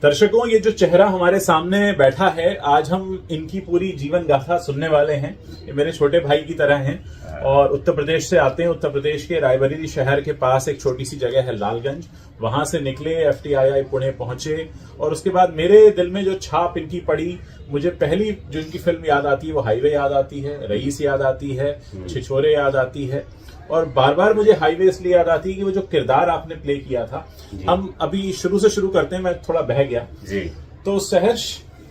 दर्शकों, ये जो चेहरा हमारे सामने बैठा है, आज हम इनकी पूरी जीवन गाथा सुनने वाले हैं। ये मेरे छोटे भाई की तरह हैं और उत्तर प्रदेश से आते हैं। उत्तर प्रदेश के रायबरेली शहर के पास एक छोटी सी जगह है लालगंज, वहां से निकले, FTII पुणे पहुंचे और उसके बाद मेरे दिल में जो छाप इनकी पड़ी, मुझे पहली जो इनकी फिल्म याद आती है वो हाईवे याद आती है, रईस याद आती है, छिछोरे याद आती है और बार बार मुझे हाईवे इसलिए याद आती है कि वो जो किरदार आपने प्ले किया था। हम अभी शुरू से शुरू करते हैं, मैं थोड़ा बह गया जी। तो सहर्ष,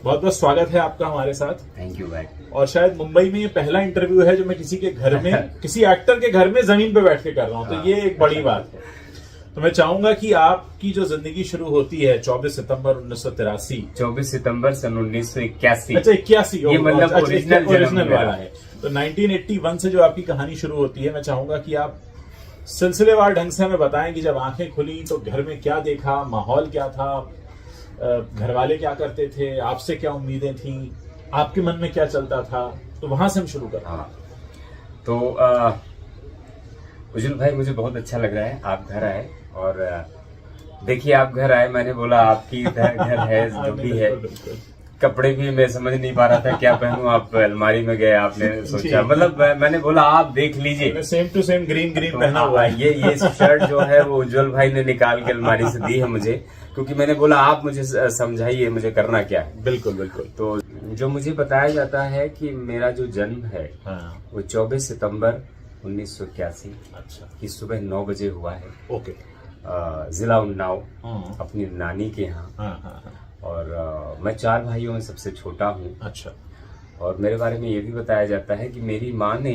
बहुत बहुत स्वागत है आपका हमारे साथ। थैंक यू भाई। और शायद मुंबई में ये पहला इंटरव्यू है जो मैं किसी के घर में किसी एक्टर के घर में जमीन पे बैठ के कर रहा हूँ, तो ये एक बड़ी बात है। तो मैं चाहूंगा कि आपकी जो जिंदगी शुरू होती है 24 सितंबर 1983, 24 सितंबर सन 1981। अच्छा 81, ये मतलब ओरिजिनल वाला है। तो 1981 से जो आपकी कहानी शुरू होती है, मैं चाहूंगा कि आप सिलसिलेवार ढंग से हमें बताएं कि जब आंखें खुली तो घर में क्या देखा, माहौल क्या था, घर वाले क्या करते थे, आपसे क्या उम्मीदें थी, आपके मन में क्या चलता था, तो वहां से हम शुरू करें। हाँ, तो उज्जवल भाई, मुझे बहुत अच्छा लग रहा है आप घर आए। और देखिए, आप घर आए, मैंने बोला आपकी घर है जो भी है। कपड़े भी मैं समझ नहीं पा रहा था क्या पहनूं, आप अलमारी में गए, आपने सोचा, मतलब मैंने बोला आप देख लीजिए, सेम टू सेम ग्रीन पहना हुआ है। ये शर्ट जो है वो उज्जवल भाई ने निकाल के अलमारी से दी है मुझे, क्योंकि मैंने बोला आप मुझे समझाइए मुझे करना क्या है। बिल्कुल बिल्कुल। तो जो मुझे बताया जाता है कि मेरा जो जन्म है वो 24 सितंबर 1981 की सुबह 9 बजे हुआ है। ओके। जिला उन्नाव, अपनी नानी के यहाँ। और मैं 4 भाइयों में सबसे छोटा हूँ। अच्छा। और मेरे बारे में ये भी बताया जाता है कि मेरी माँ ने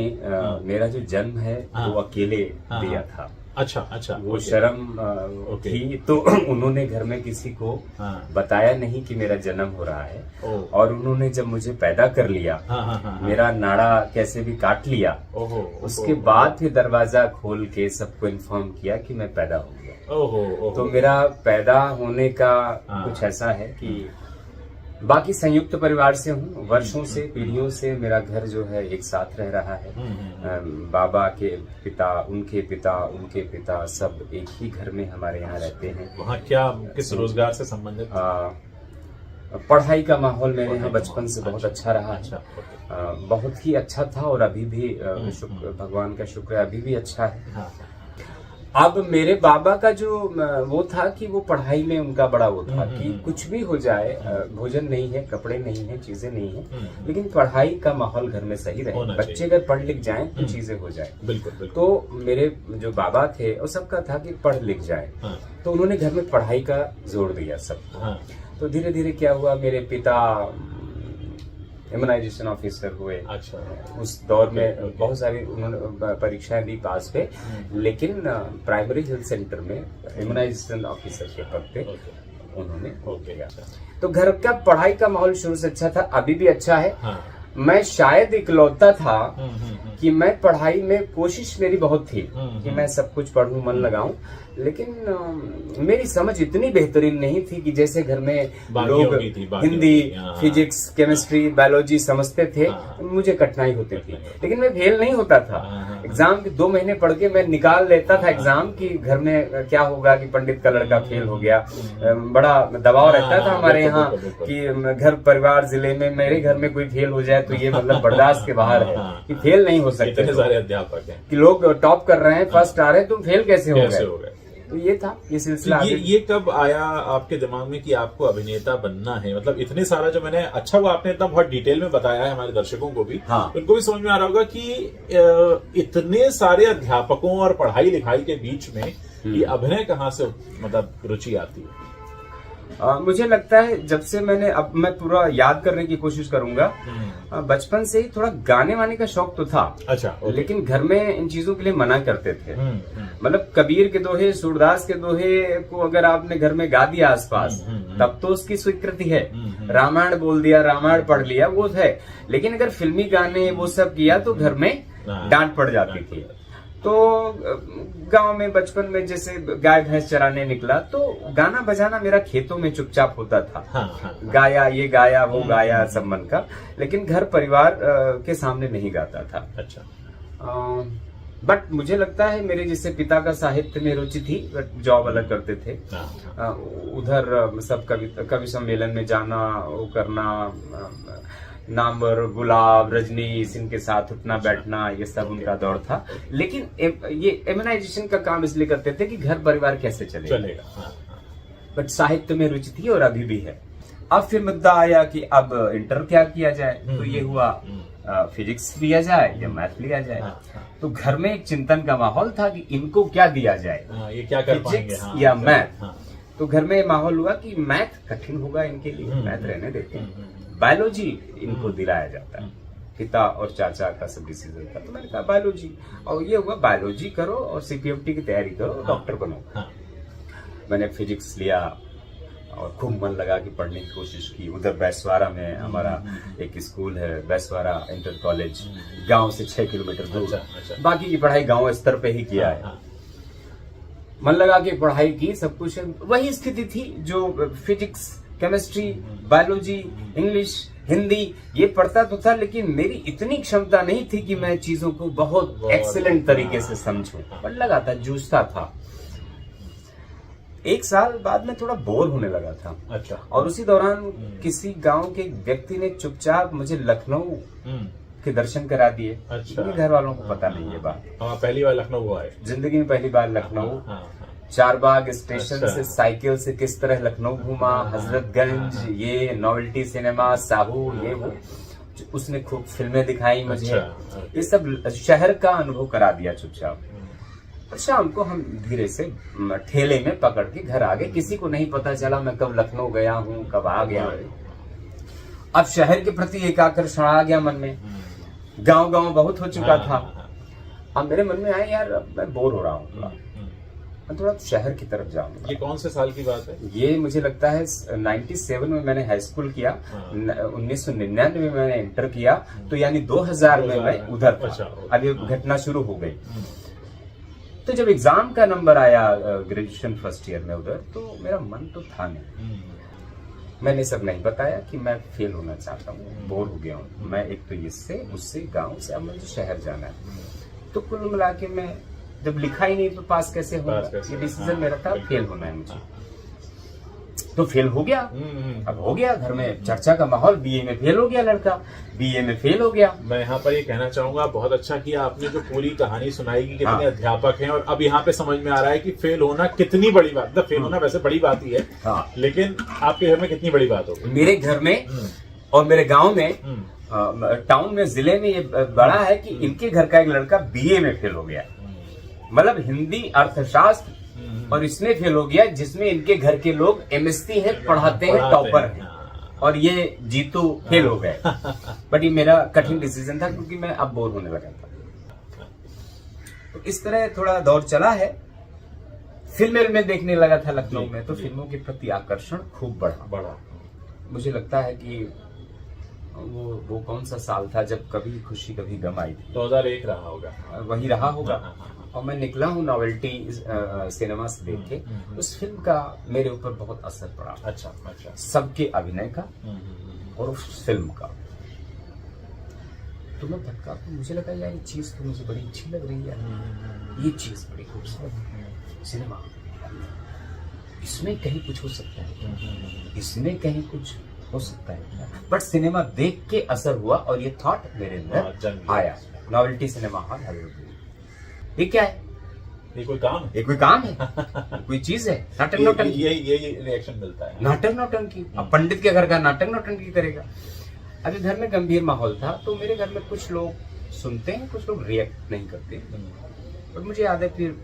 मेरा जो जन्म है वो अकेले दिया था। अच्छा। वो शर्म थी, तो उन्होंने घर में किसी को बताया नहीं कि मेरा जन्म हो रहा है। और उन्होंने जब मुझे पैदा कर लिया, मेरा नाड़ा कैसे भी काट लिया, उसके बाद फिर दरवाजा खोल के सबको इन्फॉर्म किया कि मैं पैदा हो गया। तो मेरा पैदा होने का कुछ ऐसा है कि बाकी संयुक्त परिवार से हूँ, वर्षों से, पीढ़ियों से मेरा घर जो है एक साथ रह रहा है। बाबा के पिता, उनके पिता सब एक ही घर में हमारे यहाँ रहते हैं। वहाँ क्या किस रोजगार से संबंधित? पढ़ाई का माहौल मेरे यहाँ बचपन से बहुत अच्छा रहा है। बहुत ही अच्छा था और अभी भी भगवान का शुक्र है, अभी भी अच्छा है। अब मेरे बाबा का जो वो था कि वो पढ़ाई में उनका बड़ा वो था कि कुछ भी हो जाए, भोजन नहीं है, कपड़े नहीं है, चीजें नहीं है, लेकिन पढ़ाई का माहौल घर में सही रहे, बच्चे अगर पढ़ लिख जाएं तो चीजें हो जाए। बिल्कुल। तो मेरे जो बाबा थे वो सबका था कि पढ़ लिख जाए, तो उन्होंने घर में पढ़ाई का जोर दिया सबको। तो धीरे धीरे क्या हुआ, मेरे पिता इम्यूनाइजेशन ऑफिसर हुए। अच्छा। उस दौर में बहुत सारी उन्होंने परीक्षाएं दी, पास पे, लेकिन प्राइमरी हेल्थ सेंटर में इम्यूनाइजेशन ऑफिसर के पद पे उन्होंने हो गया। तो घर का पढ़ाई का माहौल शुरू से अच्छा था, अभी भी अच्छा है। मैं शायद इकलौता था कि मैं पढ़ाई में, कोशिश मेरी बहुत थी कि मैं सब कुछ पढ़ूं, मन लगाऊं, लेकिन मेरी समझ इतनी बेहतरीन नहीं थी कि जैसे घर में लोग हिंदी, फिजिक्स, केमिस्ट्री, बायोलॉजी समझते थे, मुझे कठिनाई होती थी। लेकिन मैं फेल नहीं होता था। एग्जाम के 2 महीने पढ़ के मैं निकाल लेता था एग्जाम की घर में क्या होगा कि पंडित का लड़का फेल हो गया। बड़ा दबाव रहता था हमारे यहाँ कि घर परिवार जिले में मेरे घर में कोई फेल हो जाए तो ये मतलब बर्दाश्त के बाहर है कि फेल नहीं हो सकते। इतने सारे अध्यापक हैं कि लोग टॉप कर रहे हैं, फर्स्ट आ रहे हैं, तुम फेल कैसे हो गए? तो ये था, ये सिलसिला। ये कब आया आपके दिमाग में कि आपको अभिनेता बनना है? मतलब इतने सारा जो मैंने, अच्छा वो आपने इतना बहुत डिटेल में बताया है हमारे दर्शकों को भी, उनको भी समझ में आ रहा होगा कि इतने सारे अध्यापकों और पढ़ाई लिखाई के बीच में ये अभिनय कहाँ से मतलब रुचि आती है? मुझे लगता है जब से मैंने, अब मैं पूरा याद करने की कोशिश करूंगा, बचपन से ही थोड़ा गाने वाने का शौक तो था। अच्छा। लेकिन घर में इन चीजों के लिए मना करते थे। मतलब कबीर के दोहे, सूरदास के दोहे को अगर आपने घर में गा दिया आसपास, तब तो उसकी स्वीकृति है। रामायण बोल दिया, रामायण पढ़ लिया, वो है। लेकिन अगर फिल्मी गाने वो सब किया तो घर में डांट पड़ जाती थी। तो गांव में बचपन में जैसे गाय भैंस चराने निकला तो गाना बजाना मेरा खेतों में चुपचाप होता था। गाया, ये गाया, वो गाया, सब मन का, लेकिन घर परिवार के सामने नहीं गाता था। अच्छा। बट मुझे लगता है मेरे जैसे पिता का साहित्य में रुचि थी, बट जॉब अलग करते थे। उधर सब कवि सम्मेलन में जाना, वो करना, नामवर, गुलाब, रजनीश, इनके साथ उठना बैठना, ये सब उनका दौर था। लेकिन ये इम्यूनाइजेशन का काम इसलिए करते थे कि घर परिवार कैसे चलेगा। बट साहित्य में रुचि थी और अभी भी है। अब फिर मुद्दा आया कि अब इंटर क्या किया जाए, तो ये हुआ फिजिक्स लिया जाए या मैथ लिया जाए। तो घर में एक चिंतन का माहौल था कि इनको क्या दिया जाए, ये क्या कर पाएंगे, फिजिक्स या मैथ। तो घर में माहौल हुआ कि मैथ कठिन होगा इनके लिए, मैथ रहने देते हैं, बायोलॉजी इनको दिलाया जाता है। पिता और चाचा का सब डिसीजन था, तो मैंने कहा बायोलॉजी। और ये हुआ बायोलॉजी करो और सीपीएफटी की तैयारी करो, डॉक्टर बनो। मैंने फिजिक्स लिया और खूब मन लगा कि पढ़ने की कोशिश की। उधर बैसवारा में हमारा एक स्कूल है, बैसवारा इंटर कॉलेज, गांव से 6 किलोमीटर दूर। बाकी की पढ़ाई गांव स्तर पे ही किया है। मन लगा के पढ़ाई की, सब कुछ वही स्थिति थी जो physics, chemistry, biology, English, Hindi ये पढ़ता तो था, लेकिन मेरी इतनी क्षमता नहीं थी कि मैं चीजों को बहुत एक्सीलेंट तरीके से समझूं। पर लगा था, जूझता था। एक साल बाद में थोड़ा बोर होने लगा था। अच्छा। और उसी दौरान किसी गांव के व्यक्ति ने चुपचाप मुझे लखनऊ के दर्शन करा दिए। अच्छा। घर वालों को पता नहीं ये बात। पहली बार लखनऊ हुआ है जिंदगी में, पहली बार लखनऊ। चारबाग स्टेशन से साइकिल से किस तरह लखनऊ घूमा, हजरतगंज, ये नॉवेल्टी सिनेमा, साहू, ये वो। उसने खूब फिल्में दिखाई मुझे। ये सब शहर का अनुभव करा दिया चुपचाप। शाम को हम धीरे से ठेले में पकड़ के घर आ गए। किसी को नहीं पता चला मैं कब लखनऊ गया हूँ, कब आ गया हूँ। अब शहर के प्रति एक आकर्षण आ गया मन में। गांव गांव बहुत हो चुका था। अब मेरे मन में आया, यार अब मैं बोर हो रहा हूँ, मैं थोड़ा शहर की तरफ जाऊंगा। ये कौन से साल की बात है? ये मुझे लगता है 97 में मैंने हाई स्कूल किया, 1999 में मैंने इंटर किया, तो यानी 2000 में मैं उधर था। अब ये घटना शुरू हो गई। तो जब एग्जाम का नंबर आया ग्रेजुएशन फर्स्ट ईयर में उधर, तो मेरा मन तो था नहीं। मैंने सब नहीं बताया कि मैं फेल होना चाहता हूँ, बोर हो गया हूँ मैं, एक तो इससे उससे गांव से, अब मुझे शहर जाना है। तो कुल मिला के मैं जब लिखा ही नहीं तो पास कैसे होगा, ये डिसीजन मेरा था, फेल होना है मुझे। तो फेल हो गया। अब हो गया, घर में चर्चा का माहौल, बीए में फेल हो गया लड़का, बीए में फेल हो गया। मैं यहाँ पर ये कहना चाहूंगा, बहुत अच्छा किया आपने जो पूरी कहानी सुनाई कि कितने अध्यापक हैं, और अब यहाँ पे समझ में आ रहा है कि फेल होना कितनी बड़ी बात। मतलब फेल होना वैसे बड़ी बात ही है, लेकिन आपके घर में कितनी बड़ी बात होगी। मेरे घर में और मेरे गाँव में, टाउन में, जिले में ये बड़ा है कि इनके घर का एक लड़का बीए में फेल हो गया। मतलब हिंदी अर्थशास्त्र, और इसमें फेल हो गया जिसमें इनके घर के लोग एमएससी है, पढ़ाते हैं, टॉपर हैं, और ये जीतू फेल हो गए। बट ये मेरा कठिन डिसीजन था क्योंकि मैं अब बोर होने लगा था। तो इस तरह थोड़ा दौर चला है। फिल्में में देखने लगा था लखनऊ में, तो फिल्मों के प्रति आकर्षण खूब बढ़ा। मुझे लगता है कि वो कौन सा साल था जब कभी खुशी कभी गम आई थी, 2001 रहा होगा, वही रहा होगा। और मैं निकला हूँ नॉवेल्टी सिनेमा से देख के, उस फिल्म का मेरे ऊपर बहुत असर पड़ा। अच्छा। सबके अभिनय का और उस फिल्म का। तो मैं भटका, तो मुझे लगा यार ये चीज तो मुझे बड़ी अच्छी लग रही है, ये चीज बड़ी खूबसूरत सिनेमा, इसमें कहीं कुछ हो सकता है, इसमें कहीं कुछ हो सकता है। बट सिनेमा देख के असर हुआ और ये थॉट मेरे अंदर आया, नॉवेल्टी सिनेमा हॉल, ये क्या है, ये कोई काम है, ये कोई काम है, कोई चीज है, नाटक नौटंकी। ये रिएक्शन मिलता है, नाटक नौटंकी। अब पंडित के घर का नाटक नौटंकी करेगा। अभी घर में गंभीर माहौल था, तो मेरे घर में कुछ लोग सुनते हैं, कुछ लोग रिएक्ट नहीं करते। और मुझे याद है फिर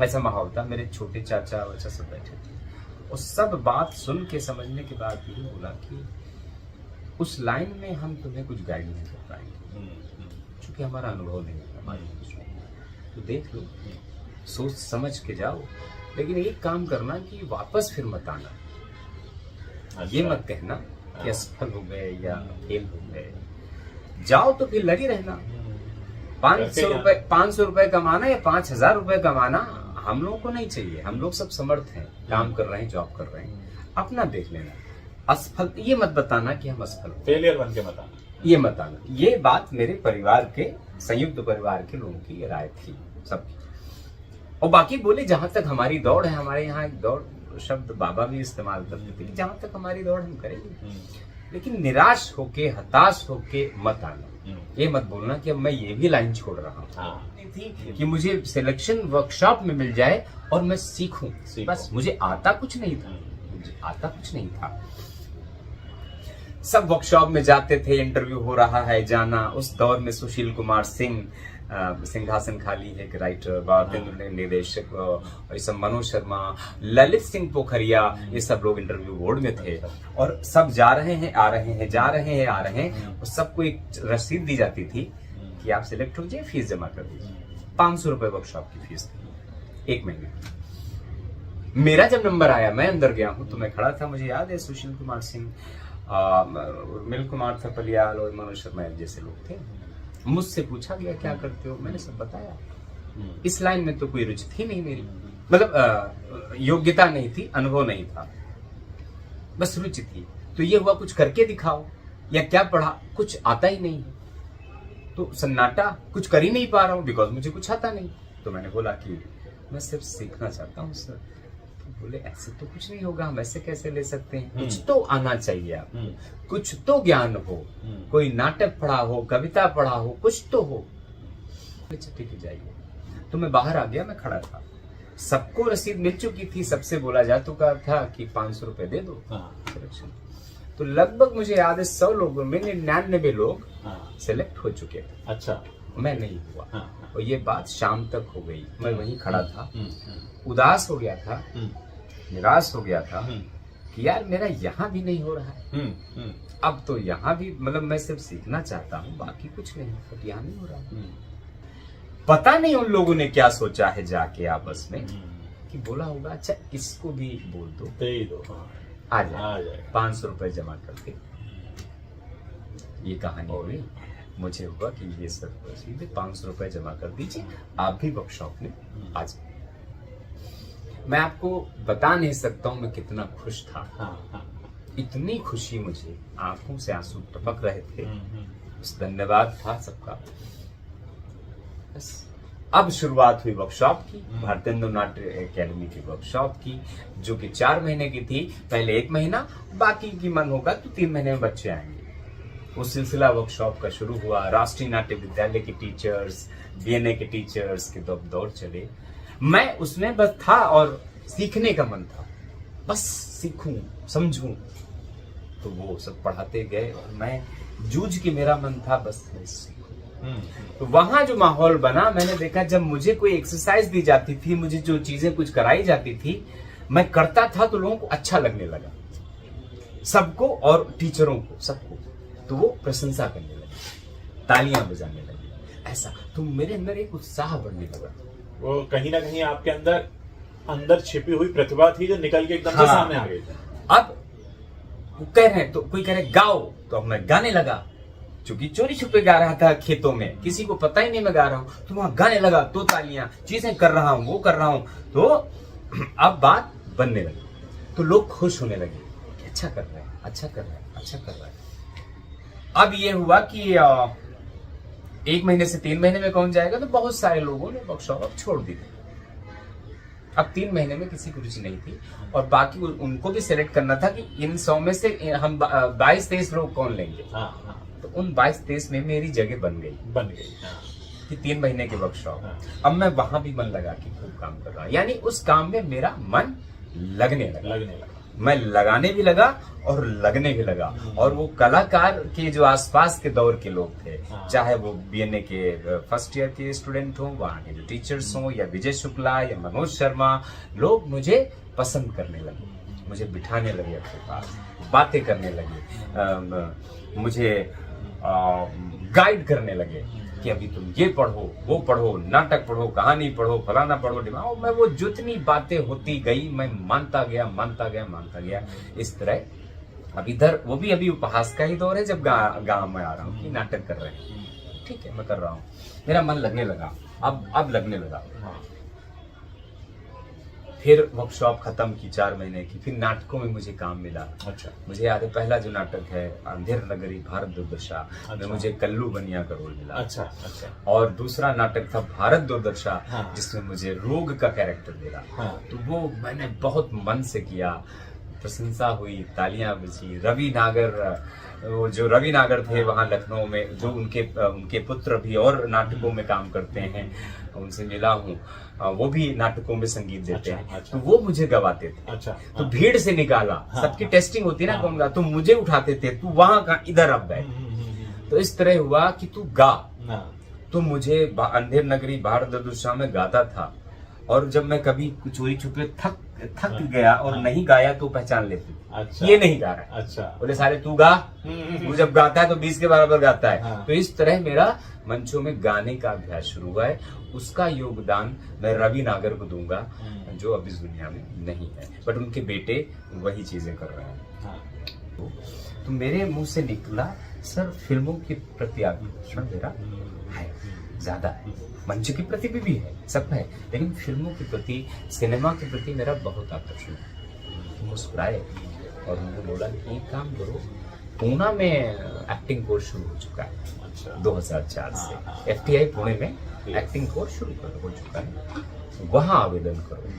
ऐसा माहौल था, मेरे छोटे चाचा वैसा सब बैठे थे, और सब बात सुन के समझने के बाद यही बोला कि उस लाइन में हम तुम्हें कुछ गाइड नहीं कर पाएंगे, क्योंकि हमारा अनुभव नहीं है हमारे, तो देख लो, सोच समझ के जाओ, लेकिन एक काम करना कि वापस फिर मत आना। ये मत कहना कि असफल हो गए या फेल हो गए, जाओ तो फिर लगे रहना। 500 रुपए कमाना या 5000 रुपए कमाना हम लोगों को नहीं चाहिए। हम लोग सब समर्थ हैं, काम कर रहे हैं, जॉब कर रहे हैं, अपना देख लेना। असफल ये मत बताना कि हम असफल, फेलियर बन के मत आना, ये मत आना। ये बात मेरे परिवार के, संयुक्त परिवार के लोगों की राय थी। सबकी। और बाकी बोले जहां तक हमारी दौड़ है, हमारे यहाँ एक दौड़ शब्द बाबा भी इस्तेमाल करते थे, जहां तक हमारी दौड़ हम करेंगे, लेकिन निराश होके हताश होके मत आना। ये मत बोलना कि अब मैं ये भी लाइन छोड़ रहा हूँ। थी कि मुझे सिलेक्शन वर्कशॉप में मिल जाए और मैं सीखूं, बस। मुझे आता कुछ नहीं था, मुझे आता कुछ नहीं था। सब वर्कशॉप में जाते थे, इंटरव्यू हो रहा है, जाना। उस दौर में सुशील कुमार सिंह, सिंहासन खाली है के राइटर, भारतेंद्र निर्देशक, और सब मनोज शर्मा, ललित सिंह पोखरिया, ये सब लोग इंटरव्यू बोर्ड में थे। और सब जा रहे हैं, आ रहे हैं, जा रहे हैं, आ रहे हैं, और सबको एक रसीद दी जाती थी कि आप सिलेक्ट हो जाए, फीस जमा कर दीजिए। 500 रुपए वर्कशॉप की फीस थी 1 महीने। मेरा जब नंबर आया, मैं अंदर गया हूं, तो मैं खड़ा था, मुझे याद है सुशील कुमार सिंह, मिल कुमार थपलियाल और मनोज शर्मा जैसे लोग थे। मुझसे पूछा गया क्या करते हो, मैंने सब बताया। इस लाइन में तो कोई रुचि थी नहीं मेरी, मतलब योग्यता नहीं थी, अनुभव नहीं था, बस रुचि थी। तो ये हुआ कुछ करके दिखाओ, या क्या पढ़ा, कुछ आता ही नहीं, तो सन्नाटा, कुछ कर ही नहीं पा रहा हूं बिकॉज मुझे कुछ आता नहीं। तो मैंने बोला कि मैं सिर्फ सीखना चाहता हूं सर। तो बोले ऐसे तो कुछ नहीं होगा, हम ऐसे कैसे ले सकते हैं, कुछ तो आना चाहिए आपको, कुछ तो ज्ञान हो, कोई नाटक पढ़ा हो, कविता पढ़ा हो, कुछ तो हो। ठीक है जाइए। तो मैं बाहर आ गया, मैं खड़ा था, सबको रसीद मिल चुकी थी, सबसे बोला जा चुका था कि 500 रुपए दे दो सिलेक्शन। तो लगभग मुझे याद है 100 लोगों में 99 लोग सिलेक्ट हो चुके थे। अच्छा, मैं नहीं हुआ। और ये बात शाम तक हो गई, मैं वहीं खड़ा था, उदास हो गया था, निराश हो गया था कि यार मेरा यहाँ भी नहीं हो रहा है। अब तो यहाँ भी, मतलब मैं सिर्फ सीखना चाहता हूँ, बाकी कुछ नहीं, अब यहाँ नहीं हो रहा है। पता नहीं उन लोगों ने क्या सोचा है जाके आपस में, कि बोला होगा अच्छा इसको भी बोल दो, दे दो, आ जाए 500 रुपए जमा करके। ये कहानी हुई। मुझे हुआ कि ये सर सीधे 500 रुपए जमा कर दीजिए, आप भी वर्कशॉप में आ जाए। मैं आपको बता नहीं सकता हूं मैं कितना खुश था। इतनी खुशी, मुझे आंखों से आंसू टपक रहे थे। उस धन्यवाद था सबका। बस अब शुरुआत हुई वर्कशॉप की, भारतेंद्र नाट्य एकेडमी की वर्कशॉप की, जो कि 4 महीने की थी। पहले 1 महीना, बाकी की मन होगा तो 3 महीने में बच्चे आएंगे। वो सिलसिला वर्कशॉप का शुरू हुआ। राष्ट्रीय नाट्य विद्यालय के टीचर्स, बीएनए के टीचर्स के दौर चले। मैं उसमें बस था और सीखने का मन था, बस सीखूं, समझूं। तो वो सब पढ़ाते गए और मैं जूझ के, मेरा मन था बस सीखूं। तो वहां जो माहौल बना, मैंने देखा जब मुझे कोई एक्सरसाइज दी जाती थी, मुझे जो चीजें कुछ कराई जाती थी, मैं करता था तो लोगों को अच्छा लगने लगा, सबको, और टीचरों को, सबको। तो वो प्रशंसा करने लगे, तालियां बजाने लगे, ऐसा। तो मेरे अंदर एक उत्साह बढ़ने लगा। वो कहीं ना कहीं आपके अंदर छिपी हुई प्रतिभा थी जो निकल के एकदम से सामने आ गई। अब वो कह रहे हैं, तो कोई कह रहे गाओ, तो अब मैं गाने लगा, क्योंकि चोरी छुपे गा रहा था खेतों में, किसी को पता ही नहीं मैं गा रहा हूं। तो वहां गाने लगा, तो तालियां, चीजें कर रहा हूं, वो कर रहा हूं। तो अब बात बनने लगी, तो लोग खुश होने लगे कि अच्छा कर रहे हैं, अच्छा कर रहे हैं, अच्छा कर रहे हैं। अब ये हुआ कि 1 महीने से 3 महीने में कौन जाएगा, तो बहुत सारे लोगों ने वर्कशॉप छोड़ दी थी। अब 3 महीने में किसी को रुचि नहीं थी, और बाकी उनको भी सिलेक्ट करना था कि इन 100 में से हम 22-23 लोग कौन लेंगे। तो उन 22-23 में मेरी जगह बन गई कि 3 महीने के वर्कशॉप। अब मैं वहां भी मन लगा कि खूब काम कर रहा हूं, यानी उस काम में मेरा मन लगने लगा। मैं लगाने भी लगा और लगने भी लगा। और वो कलाकार के जो आसपास के दौर के लोग थे, चाहे वो बीएनए के फर्स्ट ईयर के स्टूडेंट हों, वहाँ के जो टीचर्स हों, या विजय शुक्ला या मनोज शर्मा, लोग मुझे पसंद करने लगे, मुझे बिठाने लगे अपने पास, बातें करने लगे, मुझे गाइड करने लगे कि अभी तुम ये पढ़ो, वो पढ़ो, नाटक पढ़ो, कहानी पढ़ो, फलाना पढ़ो, दिमाग। मैं वो जितनी बातें होती गई, मैं मानता गया। इस तरह अब इधर वो भी अभी उपहास का ही दौर है, जब गांव में आ रहा हूँ कि नाटक कर रहे हैं, ठीक है, मैं कर रहा हूँ, मेरा मन लगने लगा। अब लगने लगा। फिर वर्कशॉप खत्म की 4 महीने की, फिर नाटकों में मुझे काम मिला। अच्छा मुझे याद है पहला जो नाटक है अंधेर नगरी भारत दुर्दशा में मुझे कल्लू बनिया का रोल मिला। अच्छा अच्छा और दूसरा नाटक था भारत दुर्दशा हाँ। जिसमें मुझे रोग का कैरेक्टर मिला। हाँ। तो वो मैंने बहुत मन से किया, प्रशंसा हुई, तालियां बजी। रवि नागर, वो जो रवि नागर थे वहाँ लखनऊ में, जो उनके पुत्र भी और नाटकों में काम करते हैं, उनसे मिला हूँ। वो भी नाटकों में संगीत देते अच्छा, हैं। अच्छा। तो वो मुझे गवाते थे। अच्छा तो भीड़ से निकाला, हाँ, सबकी हाँ, टेस्टिंग होती है ना, हाँ, कौन गा, तो मुझे उठाते थे, तू वहां का इधर अब बैठ। तो इस तरह हुआ कि तू गा। तो मुझे अंधेर नगरी भारत दुर्दशा में गाता था, और जब मैं कभी चोरी छुपे थक गया और नहीं गाया तो पहचान लेती, अच्छा ये नहीं गा रहा है। अच्छा बोले साले तू गा, तू जब गाता है तो 20 के बराबर गाता है। हाँ। तो इस तरह मेरा मंचों में गाने का अभ्यास शुरू हुआ है। उसका योगदान मैं रवि नागर को दूंगा, जो अब इस दुनिया में नहीं है, बट उनके बेटे वही चीजें कर रहे हैं। हाँ। तो मेरे मुंह से निकला, सर फिल्मों के प्रति आकर्षण मेरा है, ज्यादा है, मंच के प्रति भी है, सब है, लेकिन फिल्मों के प्रति, सिनेमा के प्रति मेरा बहुत आकर्षण है। मुस्कुराए और उन्होंने बोला कि एक काम करो, पूना में एक्टिंग कोर्स शुरू हो चुका है। अच्छा 2004 से FTI पुणे में एक्टिंग कोर्स शुरू हो चुका है, वहां आवेदन करो।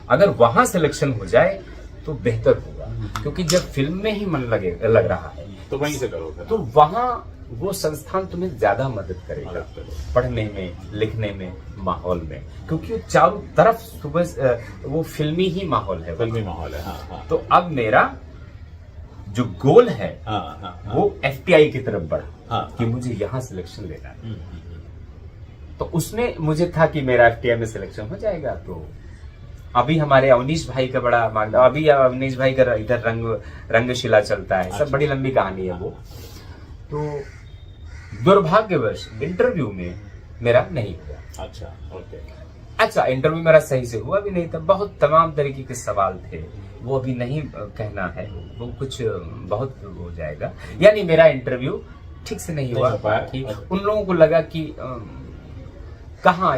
अगर वहां सिलेक्शन हो जाए तो बेहतर होगा, क्योंकि जब फिल्म में ही मन लग रहा है तो वहीं से करोगे। तो वहां वो संस्थान तुम्हें ज्यादा मदद करेगा पढ़ने में, लिखने में, माहौल में, क्योंकि वो चारों तरफ सुबह वो फिल्मी ही माहौल है, फिल्मी माहौल है। हाँ, हाँ, तो अब मेरा जो गोल है हाँ, हाँ, हाँ, वो FTI की तरफ बढ़ा, हाँ, कि मुझे यहाँ सिलेक्शन लेना है। तो उसमें मुझे था कि मेरा FTI में सिलेक्शन हो जाएगा। तो अभी हमारे अवनीश भाई का बड़ा मानना, अभी अवनीश भाई का इधर रंगशिला चलता है, सब बड़ी लंबी कहानी है वो। तो दुर्भाग्यवश इंटरव्यू में मेरा नहीं हुआ। अच्छा ओके। अच्छा, इंटरव्यू मेरा सही से हुआ भी नहीं था, बहुत तमाम तरीके के सवाल थे, वो अभी नहीं कहना है, वो कुछ बहुत हो जाएगा। यानी मेरा इंटरव्यू ठीक से नहीं हुआ कि उन लोगों को लगा कि कहाँ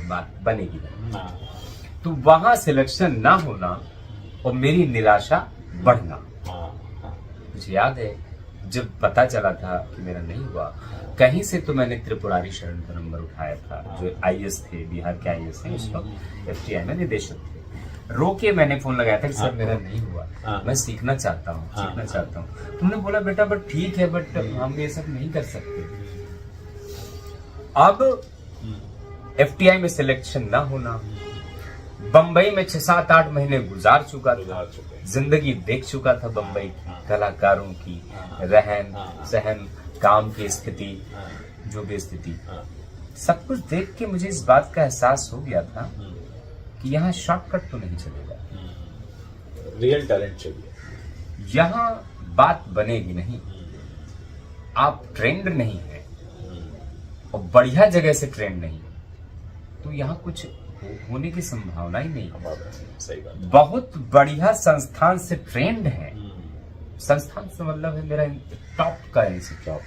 बात बनेगी। तो वहां सिलेक्शन ना होना और मेरी निराशा बढ़ना। मुझे याद है जब पता चला था कि मेरा नहीं हुआ, कहीं से तो मैंने त्रिपुरारी शरण का नंबर उठाया था, जो IAS थे, बिहार के IAS थे, उस वक्त FTI में निदेशक थे। रो के मैंने फोन लगाया था कि सर मेरा नहीं हुआ, मैं सीखना चाहता हूँ। तुमने बोला बेटा बट ठीक है, बट हम ये सब नहीं कर सकते। अब FTI में सिलेक्शन ना होना, बंबई में 6-7-8 महीने गुजार चुका था, जिंदगी देख चुका था बंबई की, कलाकारों की रहन सहन, काम की स्थिति, जो भी स्थिति, सब कुछ देख के मुझे इस बात का एहसास हो गया था कि यहाँ शॉर्टकट तो नहीं चलेगा, रियल टैलेंट चाहिए। यहाँ बात बनेगी नहीं, आप ट्रेंड नहीं है और बढ़िया जगह से ट्रेंड नहीं, तो यहाँ कुछ होने की संभावना ही नहीं। सही बात। बहुत बढ़िया संस्थान से ट्रेंड है, संस्थान से मतलब है मेरा टॉप का इंस्टीट्यूट,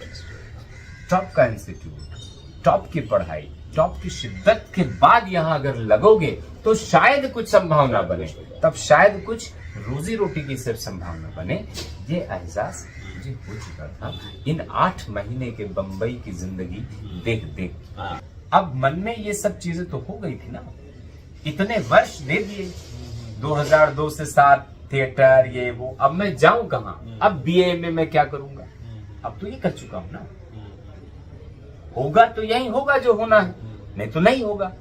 टॉप की पढ़ाई, टॉप की शिद्दत के बाद यहाँ अगर लगोगे तो शायद कुछ संभावना बने, तब शायद कुछ रोजी रोटी की सिर्फ संभावना बने। ये एहसास मुझे हो चुका था इन 8 महीने के बंबई की जिंदगी देख देख। अब मन में ये सब चीजें तो हो गई थी ना, इतने वर्ष दे दिए, 2002 से 7 थिएटर ये वो, अब मैं जाऊं कहाँ? अब BA में मैं क्या करूंगा? अब तो ये कर चुका हूं ना, होगा तो यही होगा जो होना है, नहीं तो नहीं होगा।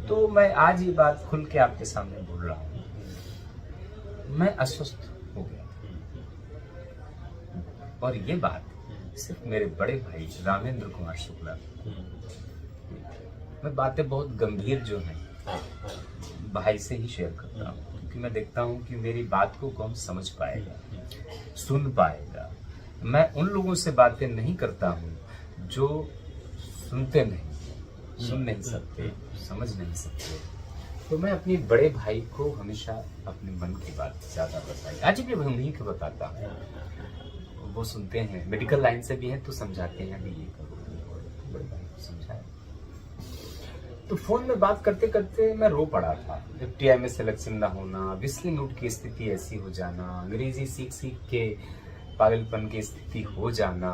तो मैं आज ये बात खुल के आपके सामने बोल रहा हूं, मैं अस्वस्थ हो गया और ये बात सिर्फ मेरे बड़े भाई रामेंद्र कुमार शुक्ला, मैं बातें बहुत गंभीर जो हैं भाई से ही शेयर करता हूँ, क्योंकि मैं देखता हूँ कि मेरी बात को कौन समझ पाएगा, सुन पाएगा। मैं उन लोगों से बातें नहीं करता हूँ जो सुनते नहीं, सुन नहीं सकते, समझ नहीं सकते। तो मैं अपने बड़े भाई को हमेशा अपने मन की बात ज्यादा बताई, आज भी मैं उन्हीं को बताता हूँ। वो सुनते हैं, मेडिकल लाइन से भी हैं तो समझाते हैं, अभी ये करो, बड़े भाई को समझाए। तो फोन में बात करते करते मैं रो पड़ा था। FTI में सिलेक्शन ना होना, विस्लिंग आउट की स्थिति ऐसी हो जाना, अंग्रेजी सीख सीख के पागलपन की स्थिति हो जाना,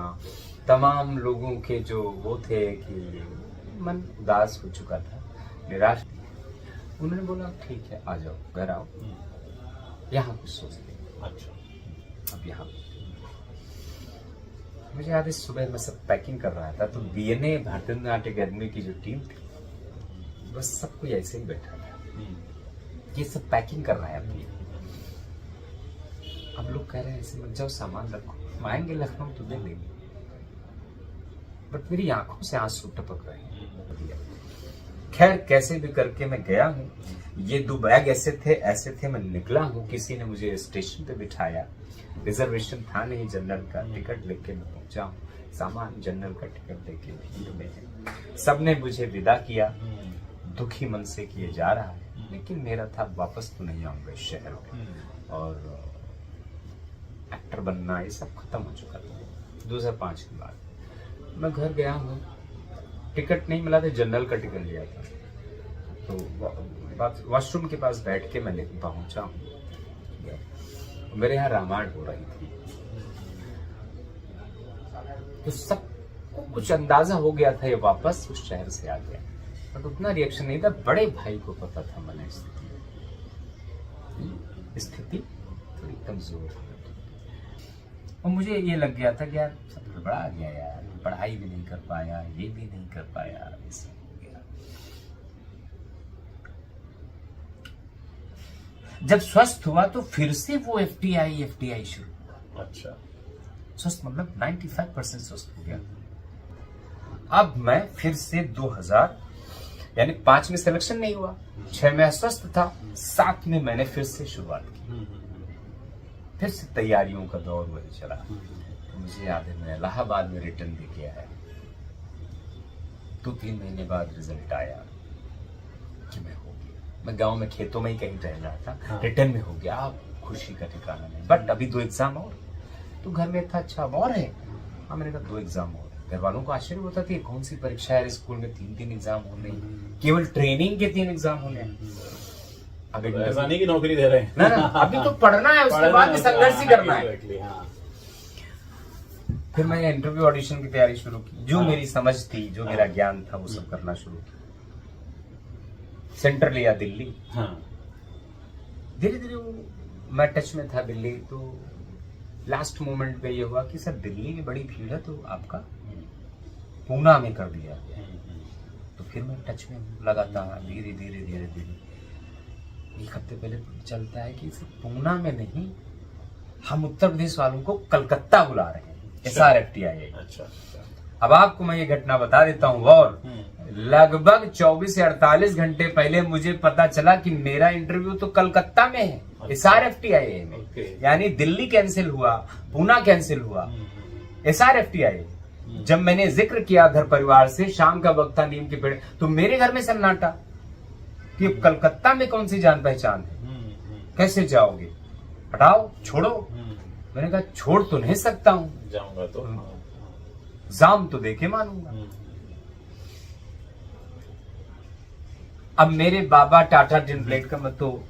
तमाम लोगों के जो वो थे कि मन उदास हो चुका था, निराश। उन्होंने बोला ठीक है आ जाओ, घर आओ, यहाँ कुछ सोचते। अच्छा। अब यहाँ मुझे याद है सुबह मैं सब पैकिंग कर रहा था तो BNA भारतीय नाट्य अकेडमी की जो टीम थी बस सब कोई ऐसे ही बैठा था, ये सब पैकिंग कर रहा है अपनी। अब लोग कह रहे हैं ऐसे मत जाओ, सामान रखो, हम आएंगे लखनऊ तो दे लेंगे। बट मेरी आंखों से आंसू टपक रहे हैं। खैर कैसे भी करके मैं गया हूँ। ये 2 बैग ऐसे थे मैं निकला हूँ। किसी ने मुझे स्टेशन पे बिठाया, रिजर्वेशन था नहीं जनरल का, टिकट लेके मैं पहुंचा हूँ। सामान जनरल का टिकट लेके भीड़ में है। सबने मुझे विदा किया, दुखी मन से किए जा रहा है, लेकिन मेरा था वापस तो नहीं आऊंगा इस शहर में। और एक्टर बनना ये सब खत्म हो चुका था। 2005 के बाद मैं घर गया हूँ, टिकट नहीं मिला था, जनरल का टिकट लिया था। तो वॉशरूम के पास बैठ के मैं पहुंचा हूँ। मेरे यहाँ रामायण हो रही थी, तो सबको कुछ अंदाजा हो गया था ये वापस उस शहर से आ गया, बट उतना रिएक्शन नहीं था। बड़े भाई को पता था मैंने स्थिति थोड़ी कमजोर है, और मुझे ये लग गया था कि यार सब गड़बड़ा आ गया यार, पढ़ाई भी नहीं कर पाया, ये भी नहीं कर पाया, ऐसा हो गया। जब स्वस्थ हुआ तो फिर से वो FTI शुरू हुआ। अच्छा। स्वस्थ मतलब 95% स्वस्थ हो गया। अब मैं फिर से 2000 यानी 5 में सिलेक्शन नहीं हुआ, 6 में अस्वस्थ था, 7 में मैंने फिर से शुरुआत की। फिर से तैयारियों का दौर वही चला। तो मुझे याद है मैं इलाहाबाद में रिटर्न दे के आया। 2-3 महीने बाद रिजल्ट आया कि मैं हो गया। मैं गांव में खेतों में ही कहीं रह रहा था, रिटर्न में हो गया। अब खुशी का ठिकाना नहीं। बट अभी 2 एग्जाम और, तो घर में था अच्छा और है। हाँ मैंने कहा 2 एग्जाम और। घर वालों को आश्चर्य होता था कौन सी परीक्षा है, स्कूल में 3 एग्जाम होने, केवल ट्रेनिंग के 3 एग्जाम होने। अभी ऐसानी की नौकरी दे रहे हैं ना, अभी तो पढ़ना है, उसके बाद भी संघर्ष ही करना है। फिर मैंने इंटरव्यू ऑडिशन की तैयारी शुरू की। जो मेरी समझ थी, जो मेरा ज्ञान था, वो सब करना शुरू किया। सेंटर लिया दिल्ली। धीरे धीरे मैं टच में था दिल्ली। तो लास्ट मोमेंट पे ये हुआ कि सर दिल्ली में बड़ी भीड़ है, तो आपका पूना में कर दिया गया। तो फिर मैं टच में लगातार धीरे धीरे 1 हफ्ते पहले चलता है कि पूना में नहीं, हम उत्तर प्रदेश वालों को कलकत्ता बुला रहे हैं, SRFTI। अच्छा। अब आपको मैं ये घटना बता देता हूँ। और लगभग 24 से 48 घंटे पहले मुझे पता चला कि मेरा इंटरव्यू तो कलकत्ता में है, SRFTI में। यानी दिल्ली कैंसिल हुआ, पूना कैंसिल हुआ, SRFTI। जब मैंने जिक्र किया घर परिवार से, शाम का वक्त था, नीम के पेड़, तो मेरे घर में सन्नाटा कि कलकत्ता में कौन सी जान पहचान है, कैसे जाओगे, हटाओ, छोड़ो। मैंने कहा छोड़ तो नहीं सकता हूं, जाऊंगा तो एग्जाम तो देके मानूंगा। अब मेरे बाबा टाटा टिनब्लेड का मत, तो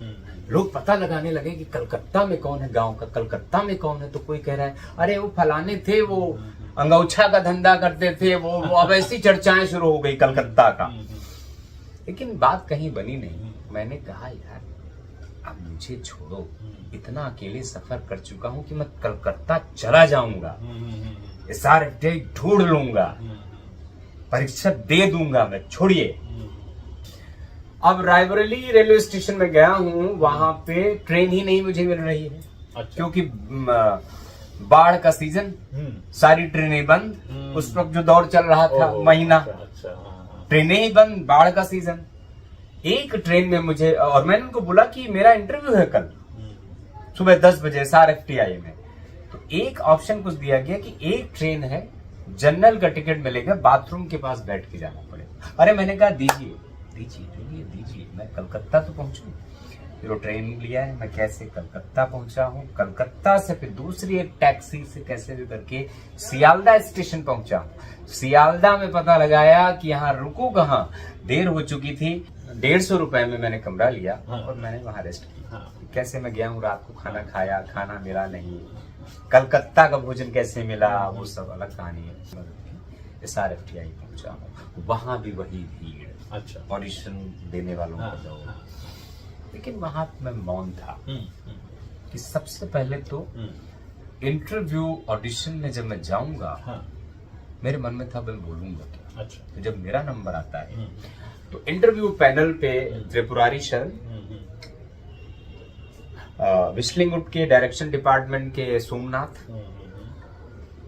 लोग पता लगाने लगे कि कलकत्ता में कौन है, गांव का कलकत्ता में कौन है। तो कोई कह रहा है अरे वो फलाने थे, वो अंगौछा का धंधा करते थे, वो अब ऐसी चर्चाएं शुरू हो गई कलकत्ता का। लेकिन बात कहीं बनी नहीं। मैंने कहा यार अब मुझे छोड़ो, इतना अकेले सफर कर चुका हूं कि मैं कलकत्ता चला जाऊंगा, SRFTI ढूंढ लूंगा, परीक्षा दे दूंगा मैं, छोड़िए। अब रायबरेली रेलवे स्टेशन में गया हूं, वहां पे ट्रेन ही नहीं मुझे मिल रही है। अच्छा। क्योंकि बाढ़ का सीजन, सारी ट्रेनें बंद। उस वक्त जो दौर चल रहा था महीना, ट्रेनें ही बंद, बाढ़ का सीजन। एक ट्रेन में मुझे, और मैंने उनको बोला कि मेरा इंटरव्यू है कल सुबह 10 बजे SRFTI में। तो एक ऑप्शन कुछ दिया गया कि एक ट्रेन है, जनरल का टिकट मिलेगा, बाथरूम के पास बैठ के जाना पड़ेगा। अरे मैंने कहा दीजिए, मैं कलकत्ता तो पहुंचू। फिर वो ट्रेन लिया है, मैं कैसे कलकत्ता पहुंचा हूँ, कलकत्ता से फिर दूसरी एक टैक्सी से कैसे भी करके सियालदा स्टेशन पहुंचा हूँ। सियालदा में पता लगाया कि यहाँ रुकू कहाँ, देर हो चुकी थी। 150 रुपए में मैंने कमरा लिया और मैंने वहां रेस्ट किया। कैसे मैं गया हूँ, रात को खाना खाया, खाना मिला नहीं, कलकत्ता का भोजन कैसे मिला, वो सब अलग कहानी है। SRFTI पहुंचा हूँ, वहां भी वही भीड़, अच्छा, ऑडिशन देने वालों का दौर। लेकिन वहां मैं मौन था कि सबसे पहले तो इंटरव्यू ऑडिशन में जब मैं जाऊंगा, मेरे मन में था मैं बोलूंगा क्या। अच्छा, तो जब मेरा नंबर आता है तो इंटरव्यू पैनल पे त्रिपुरारी शरण, विस्लिंगुड के डायरेक्शन डिपार्टमेंट के सोमनाथ,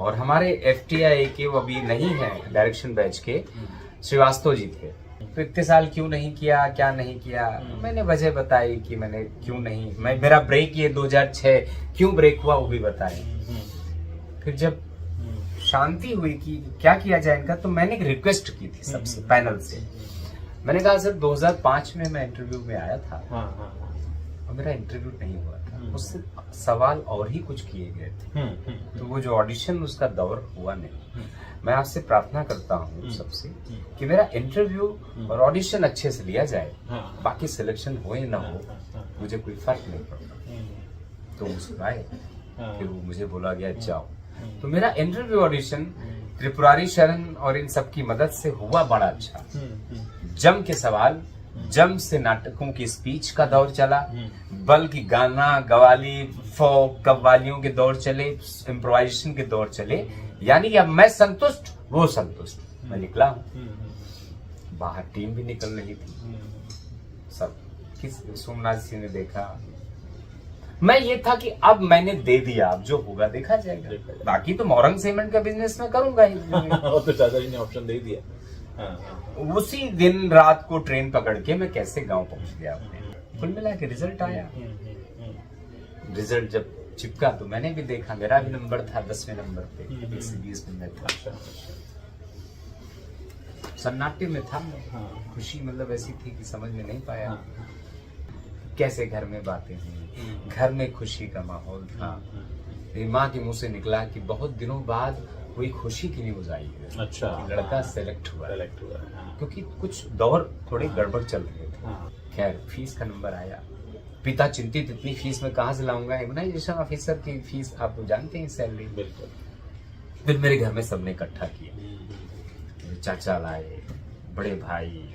और हमारे FTI के वो अभी नहीं है डायरेक्शन बैच के श्रीवास्तव जी थे। तो इतने साल क्यों नहीं किया, क्या नहीं किया, मैंने वजह बताई कि मैंने क्यों नहीं, मेरा ब्रेक ये 2006 क्यों ब्रेक हुआ वो भी बताया। फिर जब शांति हुई कि क्या किया जाए इनका, तो मैंने एक रिक्वेस्ट की थी सबसे पैनल से। मैंने कहा सर 2005 में मैं इंटरव्यू में आया था और मेरा इंटरव्यू नहीं हुआ था, उससे सवाल और ही कुछ किए गए थे, तो वो जो ऑडिशन उसका दौर हुआ नहीं। मैं आपसे प्रार्थना करता हूँ सबसे कि मेरा इंटरव्यू और ऑडिशन अच्छे से लिया जाए, बाकी सिलेक्शन हो या ना हो मुझे कोई फर्क नहीं पड़ता। तो मुस्कुराए, फिर वो मुझे बोला गया जाओ। तो मेरा इंटरव्यू ऑडिशन त्रिपुरारी शरण और इन सब की मदद से हुआ बड़ा अच्छा। जम के सवाल, जम से नाटकों की स्पीच का दौर चला, बल्कि गाना गवाली फोक कव्वालियों के दौर चले, इम्प्रोवाइजेशन के दौर चले। यानी कि अब मैं संतुष्ट, वो संतुष्ट, मैं निकला हूं। बाहर टीम भी निकल रही थी, सब किस सोमनाथ जी ने देखा। मैं ये था कि अब मैंने दे दिया, अब जो होगा देखा जाएगा, बाकी तो मोरंग सीमेंट का बिजनेस में करूंगा ही। तो चाचा जी ने ऑप्शन दे दिया। उसी दिन रात को ट्रेन पकड़ के मैं कैसे गांव पहुंच गया अपने। कुल मिला के रिजल्ट आया। रिजल्ट जब चिपका तो मैंने भी देखा, मेरा भी नंबर था 10वें नंबर पे, 120 में था। सन्नाटे में था, खुशी मतलब ऐसी थी कि समझ में नहीं पाया। कैसे घर में बातें हुई, घर में खुशी का माहौल था। मेरी माँ के मुंह से निकला कि बहुत दिनों बाद कोई खुशी की न्यूज आई है। अच्छा, लड़का सेलेक्ट हुआ। क्योंकि कुछ दौर थोड़े गड़बड़ चल रहे थे। खैर फीस का नंबर आया, पिता चिंतित, इतनी फीस में कहाँ से लाऊंगा, इम्यूनाइजेशन ऑफिसर की फीस आप जानते हैं, सैलरी। बिल्कुल। फिर मेरे घर में सबने इकट्ठा किया, मेरे चाचा लाए, बड़े भाई,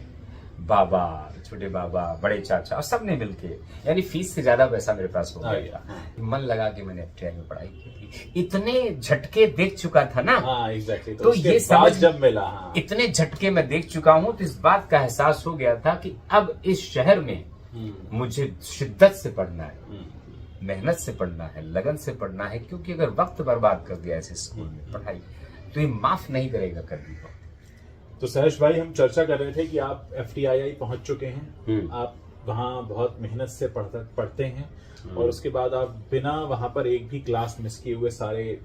बाबा, छोटे बाबा, बड़े चाचा, और सबने मिलके, यानी फीस से ज्यादा पैसा मेरे पास हो गया। मन लगा कि मैंने FTI में पढ़ाई की थी। इतने झटके देख चुका था ना। एग्जैक्टली। तो ये समझ जब मिला, इतने झटके मैं देख चुका हूँ, तो इस बात का एहसास हो गया था कि अब इस शहर में मुझे शिद्दत से पढ़ना है, मेहनत से पढ़ना है, लगन से पढ़ना है। क्योंकि अगर वक्त बर्बाद कर दिया ऐसे स्कूल में पढ़ाई, तो ये माफ नहीं करेगा कभी। तो सहर्ष भाई, हम चर्चा कर रहे थे कि आप FTI पहुंच चुके हैं, आप वहाँ बहुत मेहनत से पढ़ते हैं, और उसके बाद आप बिना वहाँ पर एक भी क्लास मिस किए हुए सारे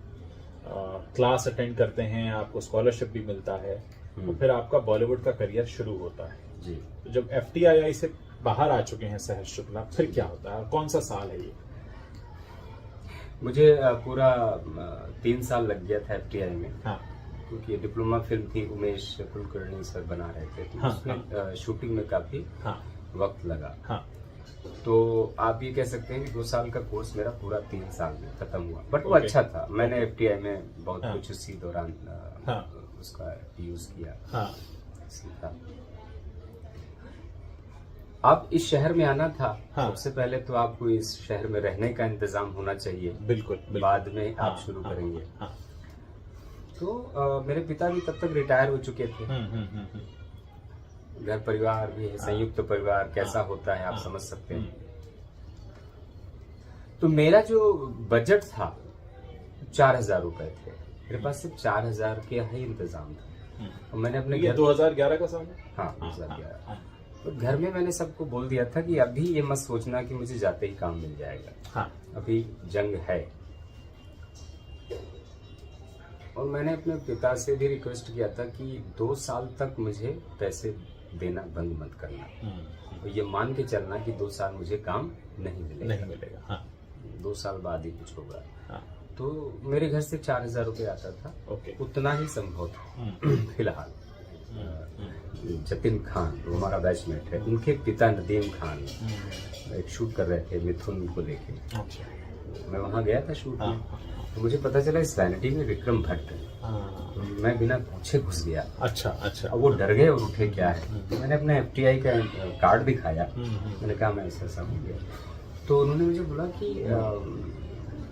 क्लास अटेंड करते हैं, आपको स्कॉलरशिप भी मिलता है, और फिर आपका बॉलीवुड का करियर शुरू होता है जी। तो जब FTI से बाहर आ चुके हैं सहर्ष शुक्ला, फिर क्या होता है, कौन सा साल है ये? मुझे पूरा 3 साल लग गया था FTI में। क्योंकि डिप्लोमा फिल्म थी, उमेश कुलकर्णी सर बना रहे थे, तो उसमें शूटिंग में काफी वक्त लगा। तो आप ये कह सकते हैं कि 2 साल का कोर्स मेरा पूरा 3 साल में खत्म हुआ। बट वो अच्छा था, मैंने FTI में बहुत कुछ उसी दौरान उसका यूज किया, सीखा। अब इस शहर में आना था, सबसे पहले तो आपको इस शहर में रहने का इंतजाम होना चाहिए। बिल्कुल। बाद में आप शुरू करेंगे। तो मेरे पिता भी तब तक रिटायर हो चुके थे। घर परिवार भी है, संयुक्त परिवार कैसा होता है आप समझ सकते हैं। तो मेरा जो बजट था 4000 रुपए थे, मेरे पास सिर्फ 4000 के ही इंतजाम था। और मैंने अपने घर 2011 का साल है। हाँ, 2011। तो घर में मैंने सबको बोल दिया था कि अभी ये मत सोचना कि मुझे जाते ही काम मिल जाएगा, अभी जंग है। और मैंने अपने पिता से भी रिक्वेस्ट किया था कि 2 साल तक मुझे पैसे देना बंद मत करना, और ये मान के चलना कि 2 साल मुझे काम नहीं मिलेगा। हाँ 2 साल बाद ही कुछ होगा। हाँ तो मेरे घर से 4000 रुपये आता था, ओके। उतना ही संभव था। फिलहाल जतिन खान वो हमारा बैचमेट है, उनके पिता नदीम खान एक शूट कर रहे थे मिथुन को लेके, अच्छा। मैं वहाँ गया था शूट में। हाँ, तो मुझे पता चला इस वैनिटी में विक्रम भट्ट है। हाँ, मैं बिना पूछे घुस गया। अच्छा अच्छा। अब वो डर गए और उठे क्या है। मैंने अपना FTI का कार्ड दिखाया, मैंने कहा मैं ऐसा हो गया। तो उन्होंने मुझे बोला कि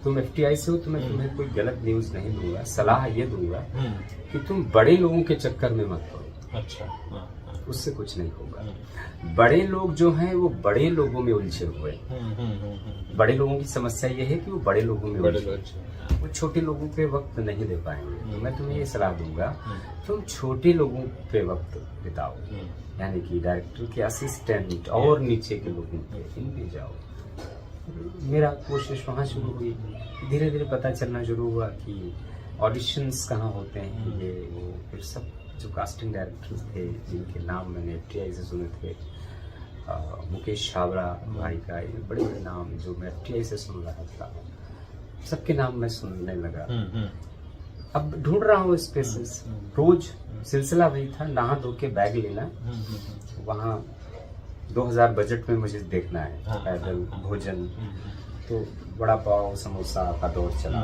तुम FTI से हो तो मैं तुम्हें कोई गलत न्यूज़ नहीं दूंगा, सलाह ये दूंगा कि तुम बड़े लोगों के चक्कर में मत पड़ो। अच्छा। हाँ, उससे कुछ नहीं होगा। बड़े लोग जो हैं वो बड़े लोगों में उलझे हुए हैं। बड़े लोगों की समस्या ये है कि वो बड़े लोगों में उलझे हैं, वो छोटे लोगों पे वक्त नहीं दे पाएंगे। तो मैं तुम्हें ये सलाह दूंगा, तुम छोटे लोगों पे वक्त बिताओ, यानी कि डायरेक्टर के असिस्टेंट और नीचे के लोगों पे इनमें जाओ। मेरा कोशिश वहाँ शुरू हुई, धीरे धीरे पता चलना शुरू हुआ कि ऑडिशंस कहाँ होते हैं, ये वो। फिर सब जो कास्टिंग डायरेक्टर्स थे जिनके नाम मैंने FTI से सुने थे, मुकेश छाबड़ा भाई का, ये बड़े बड़े नाम जो मैं FTI से सुन रहा था, सबके नाम मैं सुनने लगा। अब ढूंढ रहा हूँ स्पेसेस, रोज सिलसिला वही था, नहा धो के बैग लेना, वहाँ 2000 बजट में मुझे देखना है, पैदल भोजन। तो वड़ा पाव समोसा का दौर चला,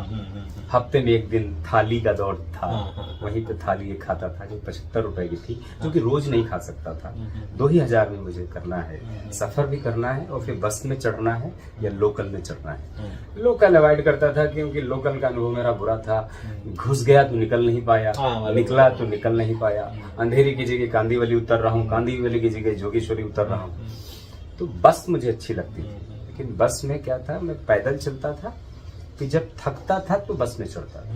हफ्ते में एक दिन थाली का दौर था, वहीं पे थाली ये खाता था जो 75 रुपए की थी, जो कि रोज नहीं खा सकता था। 2000 में मुझे करना है, सफर भी करना है और फिर बस में चढ़ना है या लोकल में चढ़ना है। लोकल अवॉइड करता था क्योंकि लोकल का अनुभव मेरा बुरा था, घुस गया तो निकल नहीं पाया, निकला तो निकल नहीं पाया, अंधेरी की जगह कांदीवली उतर रहा हूँ, कांदीवली की जगह जोगेश्वरी उतर रहा हूँ। तो बस मुझे अच्छी लगती थी, लेकिन बस में क्या था, मैं पैदल चलता था, कि जब थकता था तो बस में चढ़ता था।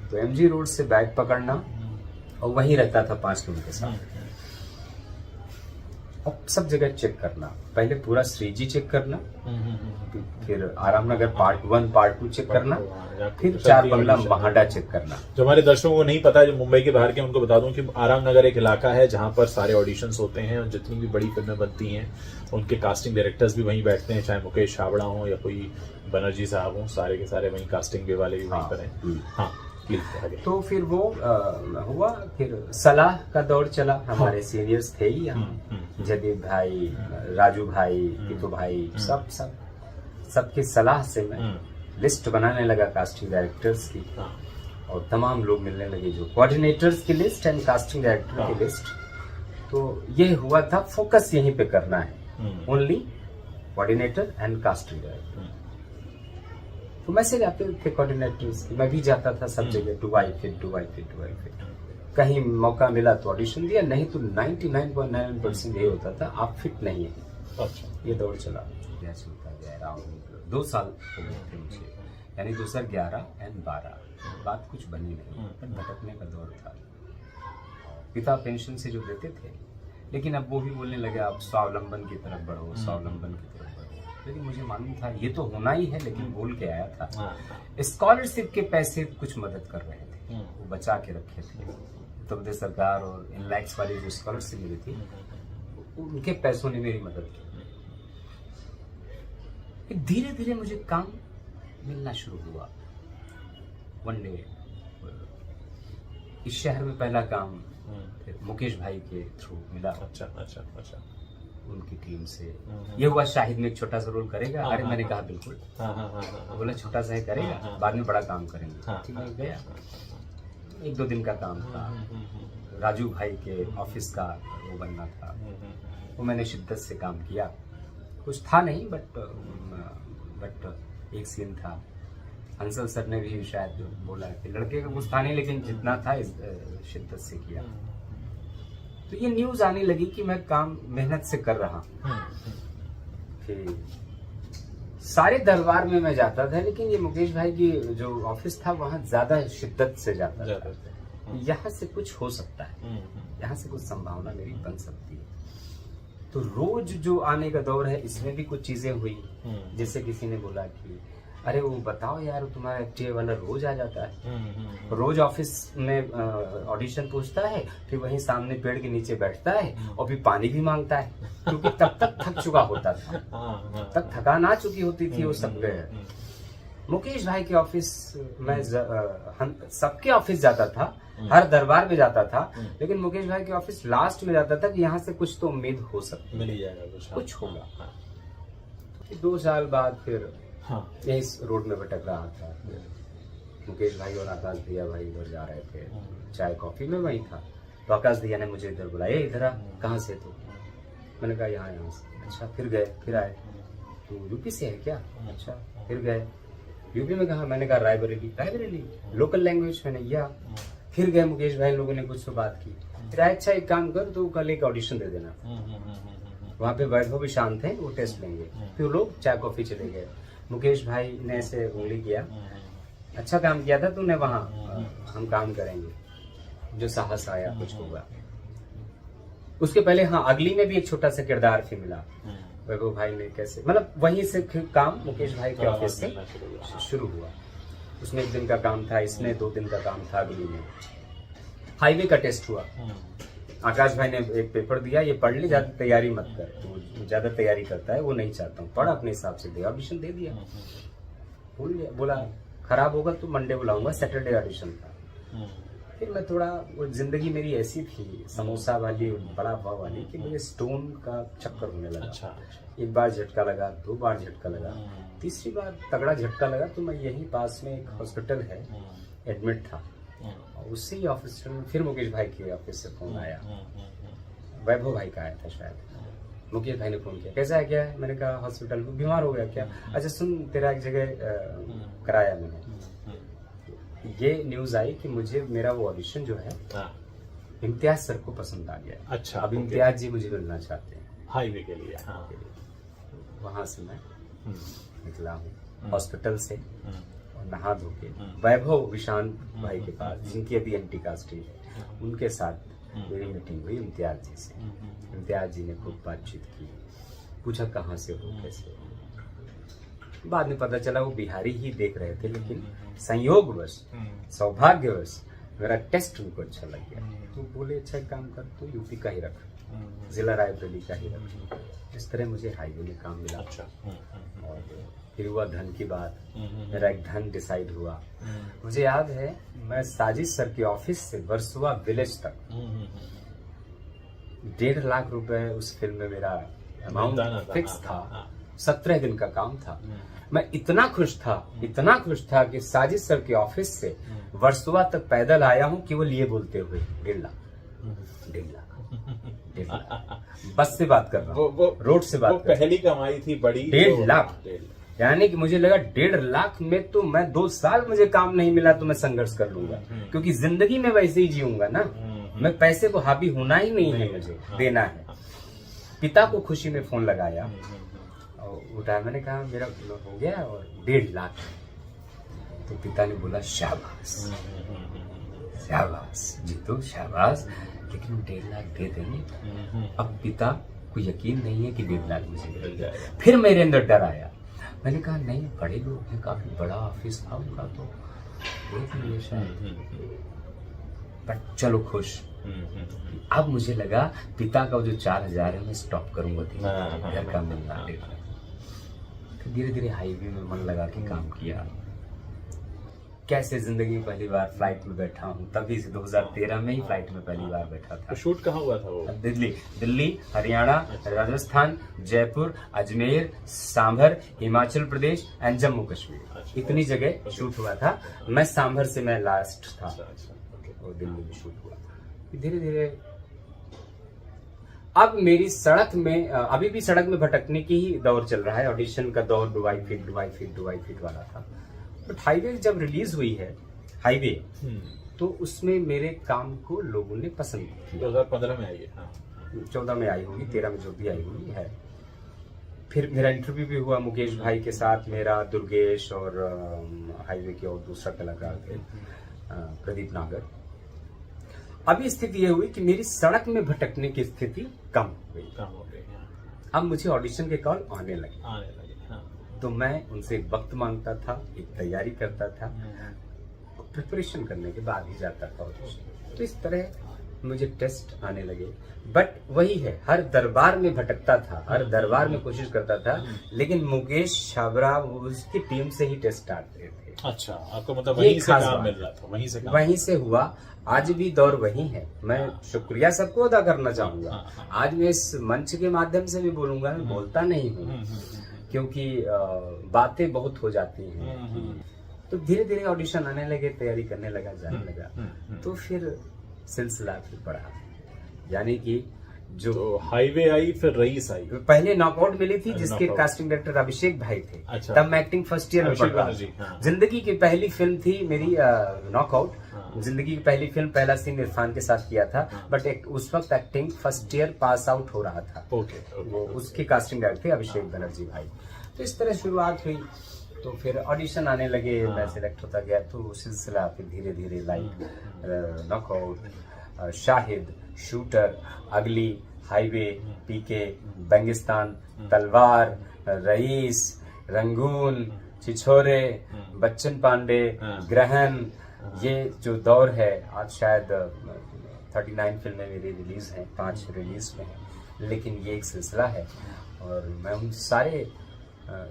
तो MG रोड से बैग पकड़ना और वहीं रहता था 5 किलोमीटर साथ। और सब जगह चेक करना, पहले पूरा श्रीजी चेक करना, फिर आरामनगर पार्ट 1 पार्ट 2 चेक करना, फिर 4 बंगला महाडा चेक करना। जो हमारे दर्शकों को नहीं पता, जो मुंबई के बाहर के, उनको बता दूं कि आरामनगर एक इलाका है जहां पर सारे ऑडिशंस होते हैं और जितनी भी बड़ी फिल्में बनती हैं उनके कास्टिंग डायरेक्टर्स भी वहीं बैठते हैं, चाहे मुकेश छाबड़ा हो या कोई बनर्जी साहब हो, सारे के सारे वहीं, कास्टिंग के वाले भी वहीं पर हैं। हाँ तो फिर वो हुआ, फिर सलाह का दौर चला। हमारे सीनियर्स थे ही यहाँ, जदीद भाई, राजू भाई, टीटू भाई, सबकी सलाह से मैं लिस्ट बनाने लगा कास्टिंग डायरेक्टर्स की, और तमाम लोग मिलने लगे, जो कोऑर्डिनेटर्स की लिस्ट एंड कास्टिंग डायरेक्टर की लिस्ट। तो ये हुआ था, फोकस यहीं पे करना है, only coordinator and casting director. तो मैसेज आते थे कोऑर्डिनेटर्स की, मैं भी जाता था सब जगह, डू आई फिट। कहीं मौका मिला तो ऑडिशन दिया, नहीं तो 99.9% ये होता था, आप फिट नहीं है। अच्छा, ये दौर चला गया अराउंड 2 साल हो गए थे मुझे, यानी 2011 एंड 12 बात कुछ बनी नहीं, भटकने का दौर था। पिता पेंशन से जो देते थे, लेकिन अब वो भी बोलने लगे आप स्वावलंबन की तरफ बढ़ो, स्वावलंबन की तरफ बढ़ो। लेकिन मुझे मालूम था ये तो होना ही है, लेकिन बोल के आया था। स्कॉलरशिप के पैसे कुछ मदद कर रहे थे, वो बचा के रखे थे। उत्तर प्रदेश सरकार और इनलैक्स वाली जो स्कॉलरशिप मिली थी, उनके पैसों ने मेरी मदद की। धीरे धीरे मुझे काम मिलना शुरू हुआ। वन डे इस शहर में पहला काम मुकेश भाई के थ्रू मिला। अच्छा। उनकी टीम से ये हुआ, शाहिद में एक छोटा सा रोल करेगा। अरे मैंने कहा बिल्कुल। बोला छोटा सा ही करेगा, बाद में बड़ा काम करेंगे। ठीक है, गया। 1-2 दिन का काम था। राजू भाई के ऑफिस का वो बनना था, वो मैंने शिद्दत से काम किया। कुछ था नहीं, बट एक सीन था। हंसल सर ने भी शायद बोला कि लड़के का कुछ था नहीं, लेकिन जितना था शिद्दत से किया। तो ये न्यूज आने लगी कि मैं काम मेहनत से कर रहा हूँ। फिर सारे दरबार में मैं जाता था, लेकिन ये मुकेश भाई की जो ऑफिस था वहाँ ज्यादा शिद्दत से जाता था। यहाँ से कुछ हो सकता है, यहाँ से कुछ संभावना मेरी बन सकती है। तो रोज जो आने का दौर है, इसमें भी कुछ चीजें हुई। जैसे किसी ने बोला कि अरे वो बताओ यार, तुम्हारा FTA वाला रोज आ जाता है, रोज ऑफिस में ऑडिशन पूछता है, फिर वहीं सामने पेड़ के नीचे बैठता है और फिर पानी भी मांगता है, क्योंकि तब तक थक चुका होता था, तब थकान आ चुकी होती थी वो सब पे। मुकेश भाई के ऑफिस में सबके ऑफिस जाता था, हर दरबार में जाता था, लेकिन मुकेश भाई के ऑफिस लास्ट में जाता था कि यहाँ से कुछ तो उम्मीद हो सकती, मिल ही जाएगा कुछ होगा। 2 साल बाद फिर इस रोड में भटक रहा था। मुकेश भाई और आकाश भैया भाई इधर जा रहे थे, चाय कॉफी में वही था, तो आकाश भैया ने मुझे इधर बुलाया, इधर आ, कहाँ से तू? मैंने कहा यहाँ से। अच्छा, फिर गए, फिर आए, तू यूपी से है क्या? अच्छा, फिर गए, यूपी में कहा? मैंने कहा रायबरेली, लोकल लैंग्वेज मैंने या। फिर गए, मुकेश भाई लोगों ने कुछ तो बात की, फिर अच्छा एक काम कर, तो कल एक ऑडिशन दे देना। वहाँ पे वैभव भी शांत है, वो टेस्ट लेंगे। फिर लोग चाय कॉफी चले गए। मुकेश भाई ने ऐसे उंगली किया, अच्छा काम किया था तूने वहाँ, हम काम करेंगे। जो साहस आया, कुछ होगा। उसके पहले हाँ, अगली में भी एक छोटा सा किरदार फिर मिला। वैभव भाई ने कैसे, मतलब वहीं से फिर काम मुकेश भाई के ऑफिस से शुरू हुआ। उसमें 1 दिन का काम था, इसमें 2 दिन का काम था। अगली में हाईवे का टेस्ट हुआ। आकाश भाई ने एक पेपर दिया, ये पढ़ ले, ज्यादा तैयारी मत कर, तो ज्यादा तैयारी करता है, वो नहीं चाहता हूँ, पढ़ अपने हिसाब से दे। ऑडिशन दे दिया, भूल गया, बोला खराब होगा तो मंडे बुलाऊंगा, सैटरडे ऑडिशन था। फिर मैं थोड़ा, वो जिंदगी मेरी ऐसी थी समोसा वाली, बड़ा भाव वाली, कि मुझे स्टोन का चक्कर होने लगा। अच्छा। एक बार झटका लगा, 2 बार झटका लगा, तीसरी बार तगड़ा झटका लगा, तो मैं यहीं पास में एक हॉस्पिटल है, एडमिट था। उससे ही ऑफिस फिर मुकेश भाई के ऑफिस से फोन आया, वैभव भाई का आया था शायद। मुकेश भाई ने फोन किया, कैसा है, क्या है? मैंने कहा हॉस्पिटल में, बीमार हो गया क्या? अच्छा सुन, तेरा एक जगह कराया मैंने, ये न्यूज आई कि मुझे मेरा वो ऑडिशन जो है इम्तियाज सर को पसंद आ गया। अच्छा, अब इम्तियाज जी मुझे मिलना चाहते हैं हाईवे के लिए। वहां से मैं निकला हूँ हॉस्पिटल से, और नहा धो के वैभव विशांत भाई के पास, जिनकी अभी एंटीकास्टी है, उनके साथ मेरी मीटिंग हुई इम्तियाज जी से। इम्तियाज जी ने खूब बातचीत की, पूछा कहाँ से हो, कैसे हो। बाद में पता चला वो बिहारी ही देख रहे थे, लेकिन संयोगवश, सौभाग्यवश मेरा टेस्ट उनको अच्छा लग गया। तो बोले अच्छा एक काम कर, तो यूपी का ही रख, जिला रायबरेली का ही रख। इस तरह मुझे हाईवे में काम मिला। अच्छा। और फिर हुआ धन की बात, मेरा एक धन डिसाइड हुआ। मुझे याद है, मैं साजिद सर के ऑफिस से वर्सोवा विलेज तक 1.5 लाख रुपए उस फिल्म में मेरा अमाउंट फिक्स था। 17 दिन का काम था। मैं इतना खुश था कि साजिद सर के ऑफिस से वर्सोवा तक पैदल आया हूँ, केवल ये बोलते हुए 1.5 लाख। बस से बात कर रहा हूँ, रोड से बात कर रहा हूँ। पहली कमाई थी बड़ी, 1.5 लाख। यानी कि मुझे लगा 1.5 लाख में तो मैं 2 साल मुझे काम नहीं मिला तो मैं संघर्ष कर लूंगा, क्योंकि जिंदगी में वैसे ही जीऊंगा ना। मैं पैसे को हावी होना ही नहीं है, मुझे देना है। पिता को खुशी में फोन लगाया और उठाया, मैंने कहा मेरा हो गया और 1.5 लाख। तो पिता ने बोला शाबाश शाबाश जीतू शाबाश, लेकिन 1.5 लाख दे देंगे। अब पिता को यकीन नहीं है कि 1.5 लाख मुझे मिल जाएगा। फिर मेरे अंदर डर आया, मैंने कहा नहीं, बड़े लोग हैं, काफी बड़ा ऑफिस था उनका, तो देख लेंगे शायद, बट चलो खुश। अब मुझे लगा पिता का जो 4,000 है मैं स्टॉप करूंगा, घर का मिलना। फिर धीरे धीरे हाईवे में मन लगा के काम किया। कैसे जिंदगी में पहली बार फ्लाइट में बैठा हूँ, तभी से 2013 में ही फ्लाइट में पहली बार बैठा था। तो शूट कहाँ हुआ था वो? दिल्ली, हरियाणा, राजस्थान, जयपुर, अजमेर, सांभर, हिमाचल प्रदेश एंड जम्मू कश्मीर, इतनी जगह शूट हुआ था। मैं सांभर से मैं लास्ट था, और दिल्ली में शूट हुआ। धीरे धीरे अब मेरी सड़क में, अभी भी सड़क में भटकने की ही दौर चल रहा है। ऑडिशन का दौर डुबाई फिट वाला था। बट हाईवे जब रिलीज हुई है, हाईवे, तो उसमें मेरे काम को लोगों ने पसंद किया। 2015 में आई है। 14 में आई होगी, 13 में जो भी आई हुई है। फिर मेरा इंटरव्यू भी हुआ मुकेश भाई के साथ, मेरा, दुर्गेश और हाईवे के और दूसरा कलाकार थे, प्रदीप नागर। अभी स्थिति ये हुई कि मेरी सड़क में भटकने की स्थिति कम हो गई। अब मुझे ऑडिशन के कॉल आने लगे। तो मैं उनसे एक वक्त मांगता था, एक तैयारी करता था, प्रिपरेशन करने के बाद ही जाता था ऑडिशन। तो इस तरह मुझे टेस्ट आने लगे, बट वही है, हर दरबार में भटकता था, हर दरबार में कोशिश करता था, लेकिन मुकेश छाबड़ा उसकी टीम से ही टेस्ट आते थे। अच्छा, आपको मतलब ये वहीं से खास काम बात मिल रहा था, वहीं से काम। वहीं से हुआ। आज भी दौर वही है। मैं शुक्रिया सबको अदा करना चाहूंगा। आज मैं इस मंच के माध्यम से भी बोलूंगा, मैं बोलता नहीं हूँ क्योंकि बातें बहुत हो जाती हैं। तो धीरे धीरे ऑडिशन आने लगे, तैयारी करने लगा, जाने लगा, तो फिर सिलसिला फिर बढ़ा। यानी कि जो तो हाईवे आई, फिर रईस आई। पहले नॉकआउट मिली थी, जिसके नॉकआउट। कास्टिंग डायरेक्टर अभिषेक भाई थे। अच्छा। तब मैं एक्टिंग फर्स्ट ईयर में अभिषेक पढ़ रहा बनर्जी, था। हाँ। जिंदगी की पहली फिल्म थी मेरी नॉकआउट। जिंदगी की पहली फिल्म, पहला सीन इरफान के साथ किया था, बट उस वक्त acting first year pass out हो रहा था। वो उसके कास्टिंग डायरेक्टर थे अभिषेक बनर्जी भाई। तो इस तरह शुरुआत हुई, तो फिर ऑडिशन आने लगे, मैं सिलेक्ट होता गया, तो सिलसिला फिर धीरे धीरे लाइक नॉकआउट, शाहिद, शूटर, अगली, हाईवे, पीके, बेंगिस्तान, तलवार, रईस, रंगून, छिछोरे, बच्चन पांडे, ग्रहण, ये जो दौर है, आज शायद 39 फिल्में मेरी रिलीज हैं, 5 रिलीज में हैं, लेकिन ये एक सिलसिला है। और मैं उन सारे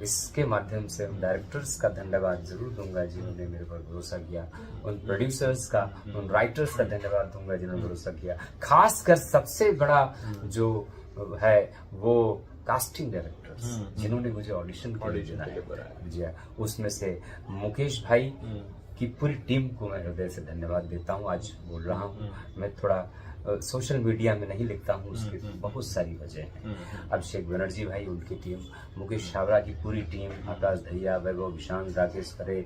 इसके माध्यम से उन डायरेक्टर्स का धन्यवाद जरूर दूंगा जिन्होंने मेरे पर भरोसा किया, उन प्रोड्यूसर्स का, उन राइटर्स का धन्यवाद दूंगा जिन्होंने भरोसा किया। खासकर सबसे बड़ा जो है वो कास्टिंग डायरेक्टर्स जिन्होंने मुझे ऑडिशन के लिए बनाया। उसमें से मुकेश भाई की पूरी टीम को मैं हृदय से धन्यवाद देता हूँ। आज बोल रहा हूँ, मैं थोड़ा सोशल मीडिया में नहीं लिखता हूँ, उसकी बहुत सारी वजह है। अभिषेक बनर्जी भाई, उनकी टीम, मुकेश छाबड़ा की पूरी टीम, आकाश धैया, वैभव विशांत, राकेश खरे,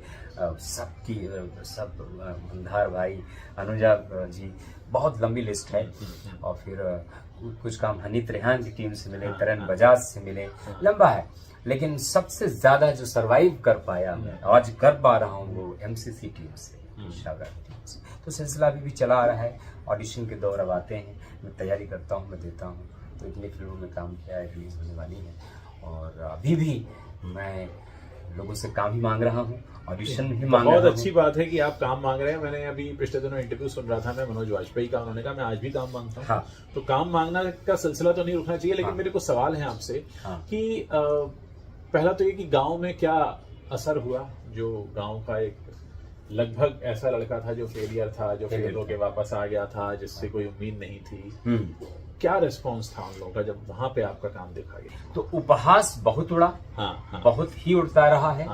सब मंधार भाई, अनुजा जी, बहुत लंबी लिस्ट है। और फिर कुछ काम हनीत रेहान की टीम से मिले, करण बजाज से मिले, लंबा है। लेकिन सबसे ज्यादा जो सरवाइव कर पाया मैं, आज कर पा रहा हूँ, वो एमसीसी टीम से, छाबड़ा की टीम से। तो सिलसिला अभी भी चला आ रहा है। ऑडिशन के दौर अब आते हैं, मैं तैयारी करता हूँ, मैं देता हूँ। तो इतनी फिल्मों में काम किया है, रिलीज होने वाली है, और अभी भी मैं लोगों से काम ही मांग रहा हूँ, ऑडिशन ही मांग रहा हूँ। बहुत अच्छी बात है कि आप काम मांग रहे हैं। मैंने अभी पिछले दिनों इंटरव्यू सुन रहा था मैं मनोज वाजपेयी का, उन्होंने कहा मैं आज भी काम मांगता हूँ। हाँ। तो काम मांगना का सिलसिला तो नहीं रुकना चाहिए, लेकिन मेरे को सवाल है आपसे कि पहला तो ये कि गांव में क्या असर हुआ, जो गांव का एक लगभग ऐसा लड़का था जो फेलियर था, जो फेल होके वापस आ गया था, जिससे कोई उम्मीद नहीं थी, क्या रिस्पॉन्स था उन लोगों का जब वहां पे आपका काम देखा गया? तो उपहास बहुत उड़ा, बहुत ही उड़ता रहा है।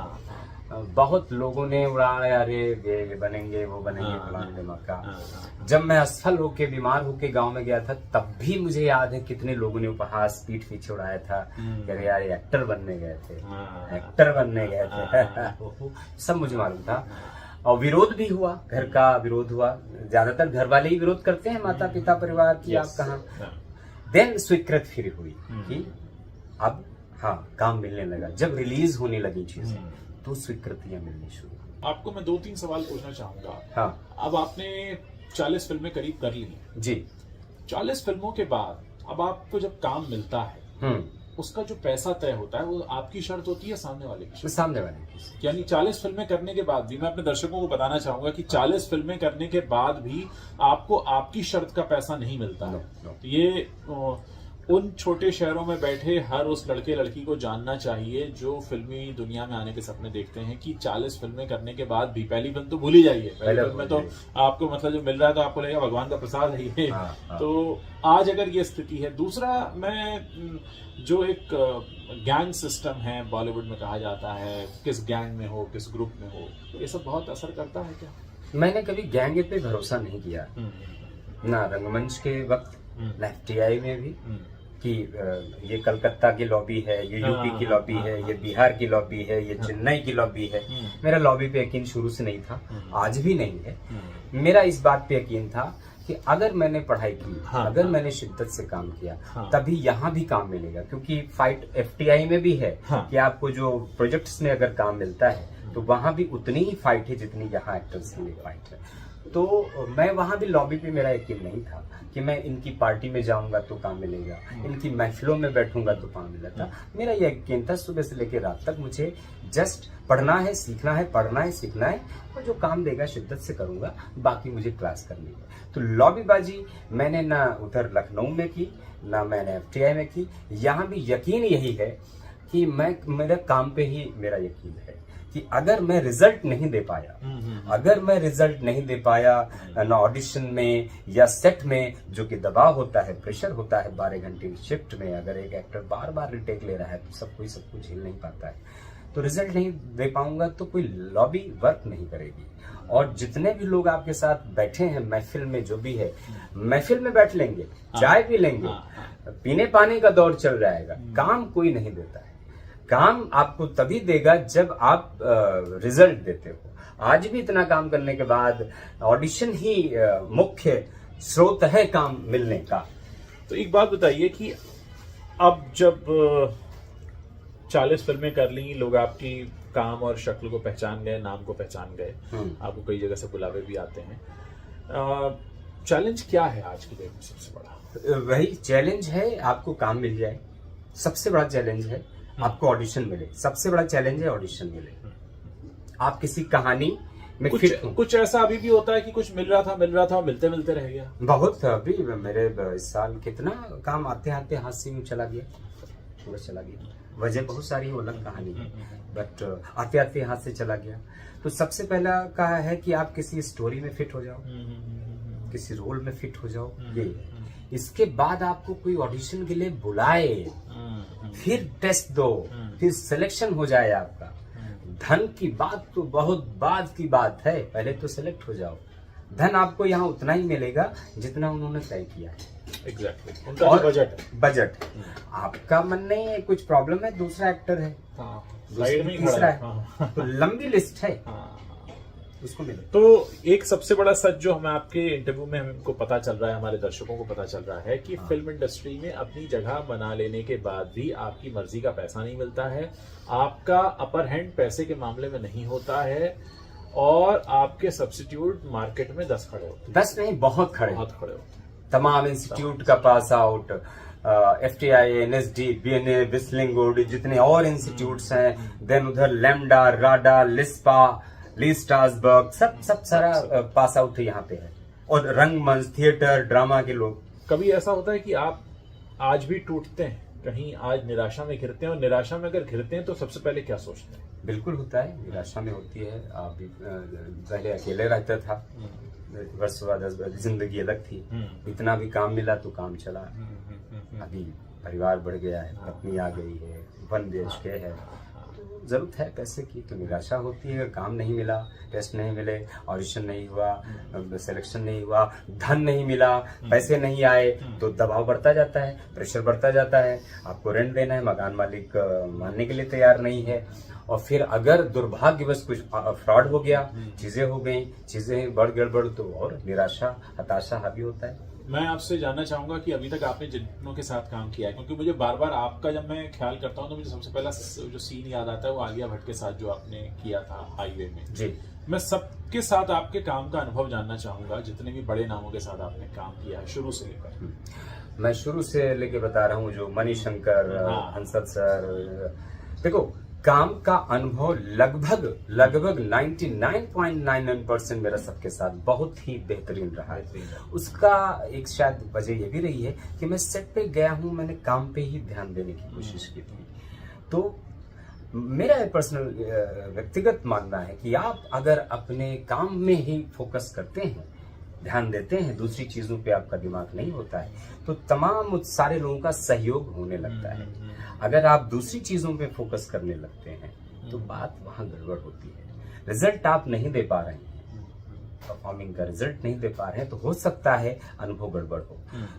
बहुत लोगों ने उड़ाया, अरे ये बनेंगे, वो बनेंगे, फलाने मक्का। जब मैं असफल होके, बीमार होके गांव में गया था, तब भी मुझे याद है कितने लोगों ने उपहास पीठ पीछे उड़ाया था, अरे यार ये एक्टर बनने गए थे, एक्टर बनने गए थे। सब मुझे मालूम था। और विरोध भी हुआ, घर का विरोध हुआ, ज्यादातर घर वाले ही विरोध करते हैं, माता पिता परिवार की, आप कहाँ। देन स्वीकृत फिर हुई कि अब हाँ काम मिलने लगा। जब रिलीज होने लगी चीजें तो स्वीकृतियां मिलनी शुरू हुई। आपको मैं 2-3 सवाल पूछना चाहूंगा। हाँ। अब आपने 40 फिल्में करीब कर ली जी। 40 फिल्मों के बाद अब आपको जब काम मिलता है, उसका जो पैसा तय होता है वो आपकी शर्त होती है, सामने वाले की? सामने वाले की। यानी 40 फिल्में करने के बाद भी, मैं अपने दर्शकों को बताना चाहूंगा कि 40 फिल्में करने के बाद भी आपको आपकी शर्त का पैसा नहीं मिलता है। तो ये उन छोटे शहरों में बैठे हर उस लड़के लड़की को जानना चाहिए जो फिल्मी दुनिया में आने के सपने देखते हैं कि 40 फिल्में करने के बाद भी, पहली फिल्म तो भूल ही जाइए, पहली फिल्म में तो आपको मतलब जो मिल रहा है तो आपको लगेगा भगवान का प्रसाद है ये। तो आज अगर ये स्थिति है। दूसरा, मैं जो एक गैंग सिस्टम है बॉलीवुड में, कहा जाता है किस गैंग में हो, किस ग्रुप में हो, ये सब बहुत असर करता है क्या? मैंने कभी गैंग पे भरोसा नहीं किया, ना रंगमंच के वक्त, ना FTI में भी, कि ये कलकत्ता की लॉबी है, ये यूपी की लॉबी है, ये बिहार की लॉबी है, ये चेन्नई की लॉबी है। मेरा लॉबी पे यकीन शुरू से नहीं था, आज भी नहीं है। मेरा इस बात पे यकीन था कि अगर मैंने पढ़ाई की, अगर मैंने शिद्दत से काम किया, तभी यहाँ भी काम मिलेगा। क्योंकि फाइट FTI में भी है कि आपको जो प्रोजेक्ट्स में अगर काम मिलता है तो वहां भी उतनी ही फाइट है जितनी यहाँ एक्टर्स के लिए फाइट है। तो मैं वहां भी लॉबी पे मेरा यकीन नहीं था कि मैं इनकी पार्टी में जाऊंगा तो काम मिलेगा, इनकी महफिलों में बैठूंगा तो काम मिलेगा। मेरा यह यकीन था सुबह से लेकर रात तक मुझे जस्ट पढ़ना है, सीखना है, पढ़ना है, सीखना है, और जो काम देगा शिद्दत से करूंगा, बाकी मुझे क्लास करनी है। तो लॉबीबाजी मैंने ना उधर लखनऊ में की, ना मैंने FTI में की। यहाँ भी यकीन यही है कि मेरे काम पे ही मेरा यकीन है कि अगर मैं रिजल्ट नहीं दे पाया, ना ऑडिशन में या सेट में, जो कि दबाव होता है, प्रेशर होता है 12 घंटे की शिफ्ट में, अगर एक एक्टर बार बार रिटेक ले रहा है तो सबको झेल नहीं पाता है, तो रिजल्ट नहीं दे पाऊंगा तो कोई लॉबी वर्क नहीं करेगी। और जितने भी लोग आपके साथ बैठे हैं महफिल में, जो भी है, महफिल में बैठ लेंगे, चाय पी लेंगे, पीने पानी का दौर चल जाएगा, काम कोई नहीं देता है। काम आपको तभी देगा जब आप रिजल्ट देते हो। आज भी इतना काम करने के बाद ऑडिशन ही मुख्य स्रोत है काम मिलने का। तो एक बात बताइए कि अब जब 40 फिल्में कर ली, लोग आपकी काम और शक्ल को पहचान गए, नाम को पहचान गए, आपको कई जगह से बुलावे भी आते हैं, चैलेंज क्या है आज की डेट में सबसे बड़ा? वही चैलेंज है, आपको काम मिल जाए, सबसे बड़ा चैलेंज है। आपको ऑडिशन मिले, सबसे बड़ा चैलेंज है ऑडिशन मिले। आप किसी कहानी में कुछ ऐसा अभी भी होता है कि कुछ मिल रहा था और मिलते मिलते रह गया? बहुत। अभी मेरे इस साल कितना काम आते आते हाथ से यूं चला गया, पूरा चला गया। वजह बहुत सारी, वो अलग कहानी है, बट आते आते हाथ से चला गया। तो सबसे पहला कहा है कि आप किसी स्टोरी में फिट हो जाओ, किसी रोल में फिट हो जाओ, ये। इसके बाद आपको कोई ऑडिशन के लिए बुलाए, फिर टेस्ट दो, फिर सिलेक्शन हो जाए आपका। धन की बात तो बहुत बाद की बात है, पहले तो सिलेक्ट हो जाओ। धन आपको यहाँ उतना ही मिलेगा जितना उन्होंने तय किया है। एग्जैक्टली। उनका और बजट आपका मन नहीं है, कुछ प्रॉब्लम है, दूसरा एक्टर है, तीसरा है, तो लंबी लिस्ट है, उसको मिले। तो एक सबसे बड़ा सच जो हमें आपके इंटरव्यू में हमको पता चल रहा है, हमारे दर्शकों को पता चल रहा है कि फिल्म इंडस्ट्री में अपनी जगह बना लेने के बाद भी आपकी मर्जी का पैसा नहीं मिलता है, आपका अपर हैंड पैसे के मामले में नहीं होता है, और आपके सब्स्टिट्यूट मार्केट में 10 खड़े होते हैं। 10 नहीं, बहुत खड़े होते हैं। तमाम इंस्टीट्यूट का pass out, FTI, NSD, BNA, विस्लिंगवुड, जितने और इंस्टीट्यूट्स हैं, देन उधर लैम्डा, राडा, लिस्पा, ली स्ट्रासबर्ग, सब सारा पास आउट यहाँ पे है, और रंगमंच, थिएटर, ड्रामा के लोग। कभी ऐसा होता है कि आप आज भी टूटते हैं, कहीं आज निराशा में घिरते हैं, और निराशा में अगर घिरते हैं तो सबसे पहले क्या सोचते हैं? बिल्कुल होता है, निराशा में होती है। आप भी पहले अकेले रहता था, वर्ष बाद जिंदगी अलग थी, इतना भी काम मिला तो काम चला। अभी परिवार बढ़ गया है, पत्नी आ गई है, 1 BHK है, जरूरत है पैसे की, तो निराशा होती है। काम नहीं मिला, टेस्ट नहीं मिले, ऑडिशन नहीं हुआ, सिलेक्शन नहीं हुआ, धन नहीं मिला, पैसे नहीं आए, तो दबाव बढ़ता जाता है, प्रेशर बढ़ता जाता है। आपको रेंट देना है, मकान मालिक मानने के लिए तैयार नहीं है, और फिर अगर दुर्भाग्यवश कुछ फ्रॉड हो गया, चीजें हो गई, चीजें बढ़ गड़बड़, तो और निराशा, हताशा हावी होता है। मैं आपसे जानना चाहूंगा कि अभी तक आपने जिनों के साथ काम किया है, क्योंकि मुझे बार बार आपका जब मैं ख्याल करता हूँ तो मुझे सबसे पहला जो सीन याद आता है वो आलिया भट्ट के साथ जो आपने किया था हाईवे में। जी। मैं सबके साथ आपके काम का अनुभव जानना चाहूंगा, जितने भी बड़े नामों के साथ आपने काम किया है शुरू से लेकर। मैं शुरू से लेके बता रहा हूँ, जो मणिशंकर, हंसद सर, देखो काम का अनुभव लगभग 99.99% मेरा सबके साथ बहुत ही बेहतरीन रहा है। उसका एक शायद वजह ये भी रही है कि मैं सेट पे गया हूँ, मैंने काम पे ही ध्यान देने की कोशिश की थी। तो मेरा पर्सनल व्यक्तिगत मानना है कि आप अगर अपने काम में ही फोकस करते हैं, ध्यान देते हैं, दूसरी चीजों पे आपका दिमाग नहीं होता है, तो तमाम सारे लोगों का सहयोग होने लगता है। अगर आप दूसरी चीजों पे फोकस करने लगते हैं तो बात वहां गड़बड़ होती है। रिजल्ट आप नहीं दे पा रहे हैं, परफॉर्मिंग का रिजल्ट नहीं दे पा रहे हैं, तो हो सकता है अनुभव गड़बड़ हो।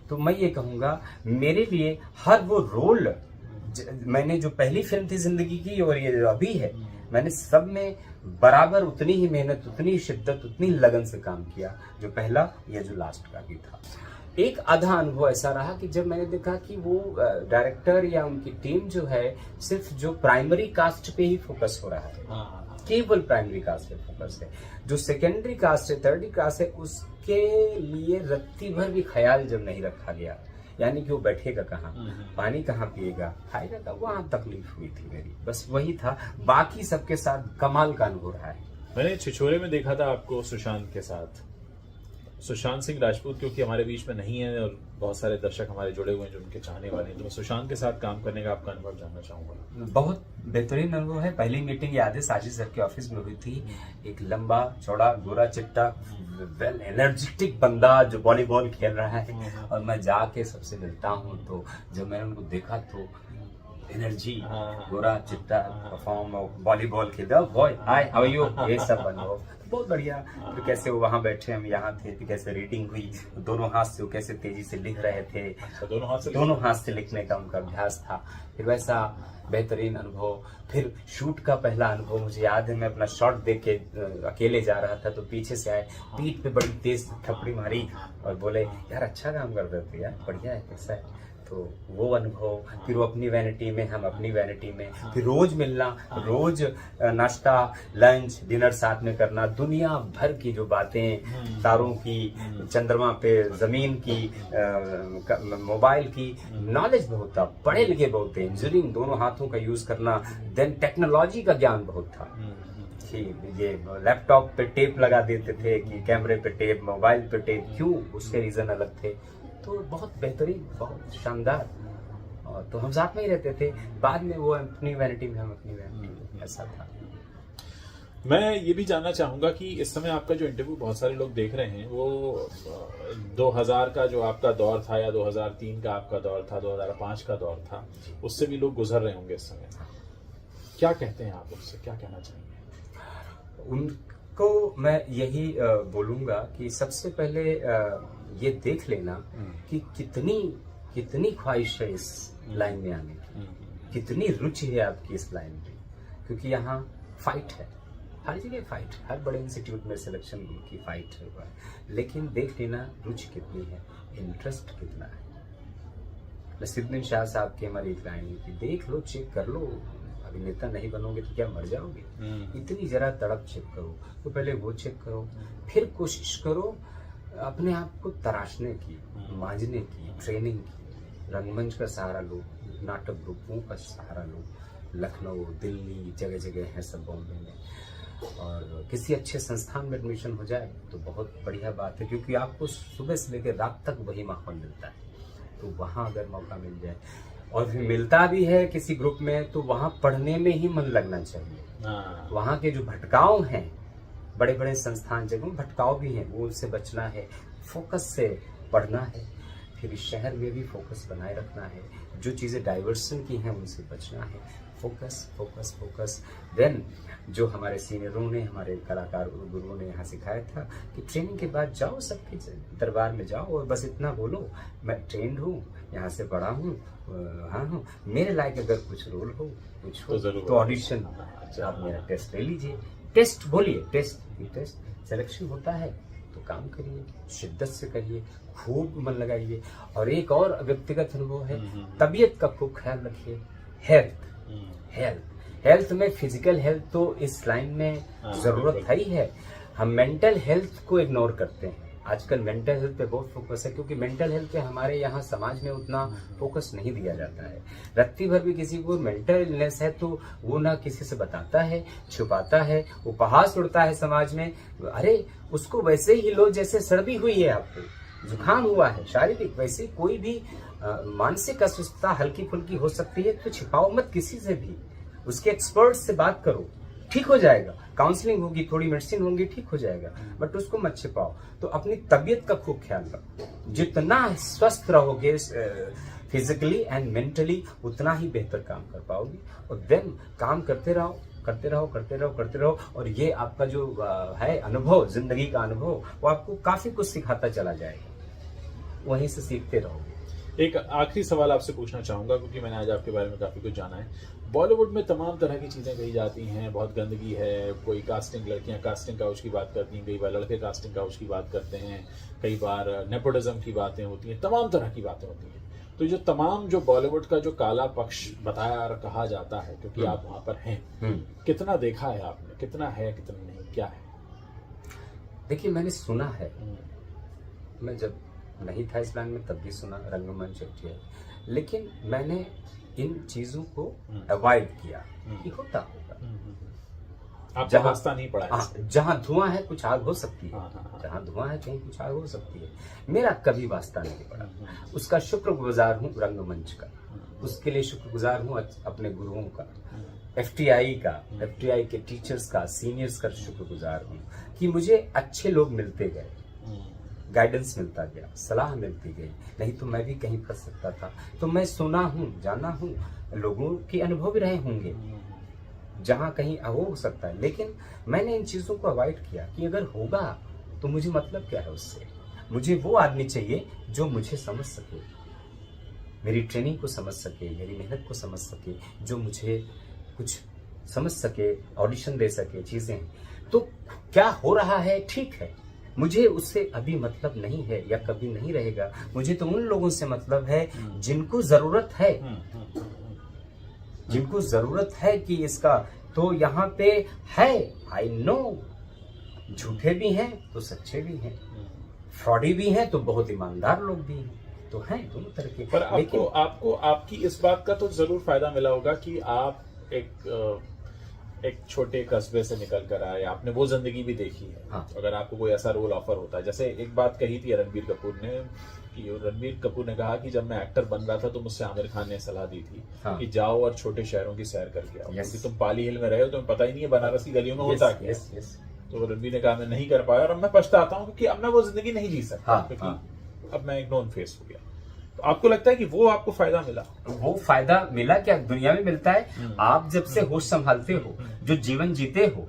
तो मैं ये कहूंगा, मेरे लिए हर वो रोल, मैंने जो पहली फिल्म थी जिंदगी की और ये जो अभी है, मैंने सब में बराबर उतनी ही मेहनत, उतनी शिद्दत, उतनी लगन से काम किया, जो पहला या जो लास्ट का भी था। एक आधा अनुभव ऐसा रहा कि जब मैंने देखा कि वो डायरेक्टर या उनकी टीम जो है सिर्फ जो प्राइमरी कास्ट पे ही फोकस हो रहा है, केवल प्राइमरी कास्ट पे फोकस है। जो सेकेंडरी कास्ट है, थर्ड कास्ट है, उसके लिए रत्ती भर भी ख्याल जब नहीं रखा गया, यानी कि वो बैठेगा कहाँ, पानी कहाँ पिएगा, खाएगा कहाँ, वहां तकलीफ हुई थी मेरी। बस वही था, बाकी सबके साथ कमाल का अनुभव रहा है। मैंने छिछोरे में देखा था आपको सुशांत के साथ। सुशांत सिंह राजपूत क्योंकि हमारे बीच में नहीं है और बहुत सारे दर्शक हमारे जुड़े हुए हैं जो उनके चाहने वाले हैं, तो मैं सुशांत के साथ काम करने का आपका अनुभव जानना चाहूंगा। बहुत बेहतरीन अनुभव है। पहली मीटिंग याद है साजिद सर के ऑफिस में हुई थी। एक लंबा चौड़ा गोरा चिट्टा वेल एनर्जेटिक बंदा जो वॉलीबॉल खेल रहा है, और मैं जाके सबसे मिलता हूँ, तो जब मैंने उनको देखा तो एनर्जी, गोरा चिट्टा परफॉर्म, वॉलीबॉल खेलता, boy hi how are you, ये सब अनुभव बहुत बढ़िया। फिर कैसे वो वहाँ बैठे, हम यहाँ थे, फिर कैसे रीडिंग हुई, दोनों हाथ से वो कैसे तेजी से लिख रहे थे। दोनों हाथ से लिखने का उनका अभ्यास था। फिर वैसा बेहतरीन अनुभव। फिर शूट का पहला अनुभव मुझे याद है, मैं अपना शॉट देख के अकेले जा रहा था, तो पीछे से आए, पीठ पे बड़ी तेज थपड़ी मारी और बोले यार अच्छा काम कर रहे थे यार, बढ़िया है, कैसा है। तो वो अनुभव। फिर वो अपनी वैनिटी में, हम अपनी वैनिटी में, फिर रोज मिलना, रोज नाश्ता लंच डिनर साथ में करना, दुनिया भर की जो बातें, तारों की, चंद्रमा पे जमीन की, मोबाइल की नॉलेज बहुत था। पढ़े लिखे बहुत थे, इंजीनियरिंग दोनों हाथों का यूज करना, देन टेक्नोलॉजी का ज्ञान बहुत था कि ये लैपटॉप पे टेप लगा देते थे कि कैमरे पे टेप, मोबाइल पे टेप, क्यों, उसके रीजन अलग थे। तो बहुत बेहतरीन, बहुत शानदार। और तो हम साथ में ही रहते थे। बाद में वो अपनी वैनिटी में, हम अपनी वैनिटी में, ऐसा था। मैं ये भी जानना चाहूंगा कि इस समय आपका जो इंटरव्यू बहुत सारे लोग देख रहे हैं, वो 2000 का जो आपका दौर था, या 2003 का आपका दौर था, 2005 का दौर था, उससे भी लोग गुजर रहे होंगे इस समय। क्या कहते हैं आप उससे, क्या कहना चाहेंगे? उनको मैं यही बोलूंगा कि सबसे पहले ये देख लेना कि कितनी ख्वाहिश है इस लाइन में आने की, कितनी रुचि है आपकी इस लाइन में, क्योंकि यहाँ फाइट है, हर जगह फाइट, हर बड़े इंस्टीट्यूट में सिलेक्शन की फाइट है। लेकिन देख लेना रुचि कितनी है, इंटरेस्ट कितना है। नसीरुद्दीन शाह साहब की हमारी एक लाइन की, देख लो, चेक कर लो, अभिनेता नहीं बनोगे तो क्या मर जाओगे, इतनी जरा तड़प चेक करो। तो पहले वो चेक करो, फिर कोशिश करो अपने आप को तराशने की, मांझने की, ट्रेनिंग की। रंगमंच का सहारा लो, नाटक ग्रुपों का सहारा लो, लखनऊ, दिल्ली, जगह जगह है, सब बॉम्बे में। और किसी अच्छे संस्थान में एडमिशन हो जाए तो बहुत बढ़िया बात है, क्योंकि आपको सुबह से लेकर रात तक वही माहौल मिलता है। तो वहाँ अगर मौका मिल जाए, और फिर मिलता भी है किसी ग्रुप में, तो वहाँ पढ़ने में ही मन लगना चाहिए। वहाँ के जो भटकाव हैं, बड़े बड़े संस्थान जगहों में भटकाव भी हैं, वो उनसे बचना है, फोकस से पढ़ना है। फिर इस शहर में भी फोकस बनाए रखना है, जो चीज़ें डाइवर्सन की हैं उनसे बचना है। Focus focus focus. देन जो हमारे सीनियरों ने, हमारे कलाकार गुरुओं ने यहाँ सिखाया था कि ट्रेनिंग के बाद जाओ, सबके दरबार में जाओ और बस इतना बोलो, मैं ट्रेंड हूँ, यहाँ से पढ़ा हूँ, हाँ हूँ, मेरे लायक अगर कुछ रोल हो, कुछ हो तो ऑडिशन, आप मेरा टेस्ट ले लीजिए। टेस्ट बोलिए, टेस्ट सिलेक्शन होता है तो काम करिए, शिद्दत से करिए, खूब मन लगाइए। और एक और व्यक्तिगत अनुभव है, तबीयत का खूब ख्याल रखिए। हेल्थ में फिजिकल हेल्थ तो इस लाइन में जरूरत है ही है। हम मेंटल हेल्थ को इग्नोर करते हैं। आजकल मेंटल हेल्थ पे बहुत फोकस है, क्योंकि मेंटल हेल्थ पे हमारे यहाँ समाज में उतना फोकस नहीं दिया जाता है। रत्ती भर भी किसी को मेंटल इलनेस है तो वो ना किसी से बताता है, छुपाता है, उपहास उड़ता है समाज में। अरे उसको वैसे ही लो जैसे सर्दी हुई है, आपको जुकाम हुआ है शारीरिक, वैसे कोई भी मानसिक अस्वस्थता हल्की फुल्की हो सकती है, तो छिपाओ मत किसी से भी। उसके एक्सपर्ट से बात करो, ठीक हो जाएगा। काउंसलिंग होगी, थोड़ी मेडिसिन होंगी, ठीक हो जाएगा, बट उसको मत छिपाओ। तो अपनी तबीयत का खूब ख्याल रखो। जितना स्वस्थ रहोगे फिजिकली एंड मेंटली, उतना ही बेहतर काम कर पाओगे। और देन काम करते रहो, करते रहो, करते रहो, करते रहो। और ये आपका जो है अनुभव, जिंदगी का अनुभव, वो आपको काफी कुछ सिखाता चला जाएगा। वहीं से सीखते रहोगे। एक आखिरी सवाल आपसे पूछना चाहूंगा, क्योंकि मैंने आज आपके बारे में काफी कुछ जाना है। बॉलीवुड में तमाम तरह की चीजें कही जाती हैं, बहुत गंदगी है, कोई कास्टिंग, लड़कियां कास्टिंग काउच की बात करती हैं, कई बार लड़के कास्टिंग काउच की बात करते हैं, कई बार नेपोटिज्म की बातें होती हैं, तमाम तरह की बातें होती हैं। तो जो तमाम जो बॉलीवुड का जो काला पक्ष बताया और कहा जाता है, क्योंकि आप वहां पर हैं, कितना देखा है आपने, कितना है कितना नहीं, क्या है? देखिए, मैंने सुना है, मैं जब नहीं था इस लाइन में तब भी सुना, रंगमंच FTI, लेकिन मैंने इन चीजों को अवॉइड किया कि होता होगा। आपका वास्ता नहीं पड़ा है? जहाँ धुआं है कुछ आग हो सकती है, हाँ। जहाँ धुआं है कहीं कुछ आग हो सकती है। मेरा कभी वास्ता नहीं पड़ा। उसका शुक्रगुजार हूँ रंगमंच का, उसके लिए शुक्रगुजार हूँ अपने गुरुओं का, FTI का, FTI के टीचर्स का, सीनियर्स का शुक्रगुजार हूँ कि मुझे अच्छे लोग मिलते गए, गाइडेंस मिलता गया, सलाह मिलती गई। नहीं तो मैं भी कहीं फंस सकता था। तो मैं सुना हूँ, जाना हूँ, लोगों के अनुभव भी रहे होंगे जहाँ कहीं हो सकता है, लेकिन मैंने इन चीजों को अवॉइड किया कि अगर होगा तो मुझे मतलब क्या है उससे। मुझे वो आदमी चाहिए जो मुझे समझ सके, मेरी ट्रेनिंग को समझ सके, मेरी मेहनत को समझ सके, जो मुझे कुछ समझ सके, ऑडिशन दे सके, चीजें। तो क्या हो रहा है ठीक है, मुझे उससे अभी मतलब नहीं है या कभी नहीं रहेगा। मुझे तो उन लोगों से मतलब है जिनको जरूरत है, जिनको जरूरत है कि इसका। तो यहाँ पे है, आई नो, झूठे भी हैं तो सच्चे भी हैं, फ्रॉडी भी हैं तो बहुत ईमानदार लोग भी हैं, तो हैं दोनों तरह के। पर आपको आपकी इस बात का तो जरूर फायदा मिला होगा कि आप एक छोटे कस्बे से निकल कर आए, आपने वो जिंदगी भी देखी है। हाँ। अगर आपको कोई ऐसा रोल ऑफर होता है, जैसे एक बात कही थी रणबीर कपूर ने, कि रणबीर कपूर ने कहा कि जब मैं एक्टर बन रहा था तो मुझसे आमिर खान ने सलाह दी थी कि जाओ और छोटे शहरों की सैर करके आओ, क्योंकि तुम पाली हिल में रहे हो, तुम्हें पता ही नहीं है बनारस की गलियों में होता क्या। तो रणबीर ने कहा मैं नहीं कर पाया और अब मैं पछताता हूँ क्योंकि अब मैं वो जिंदगी नहीं जी सकता, क्योंकि अब मैं एक नॉन फेस हो गया। तो आपको लगता है कि वो आपको फायदा मिला? वो फायदा मिला क्या दुनिया में मिलता है। आप जब से होश संभालते हो, जो जीवन जीते हो,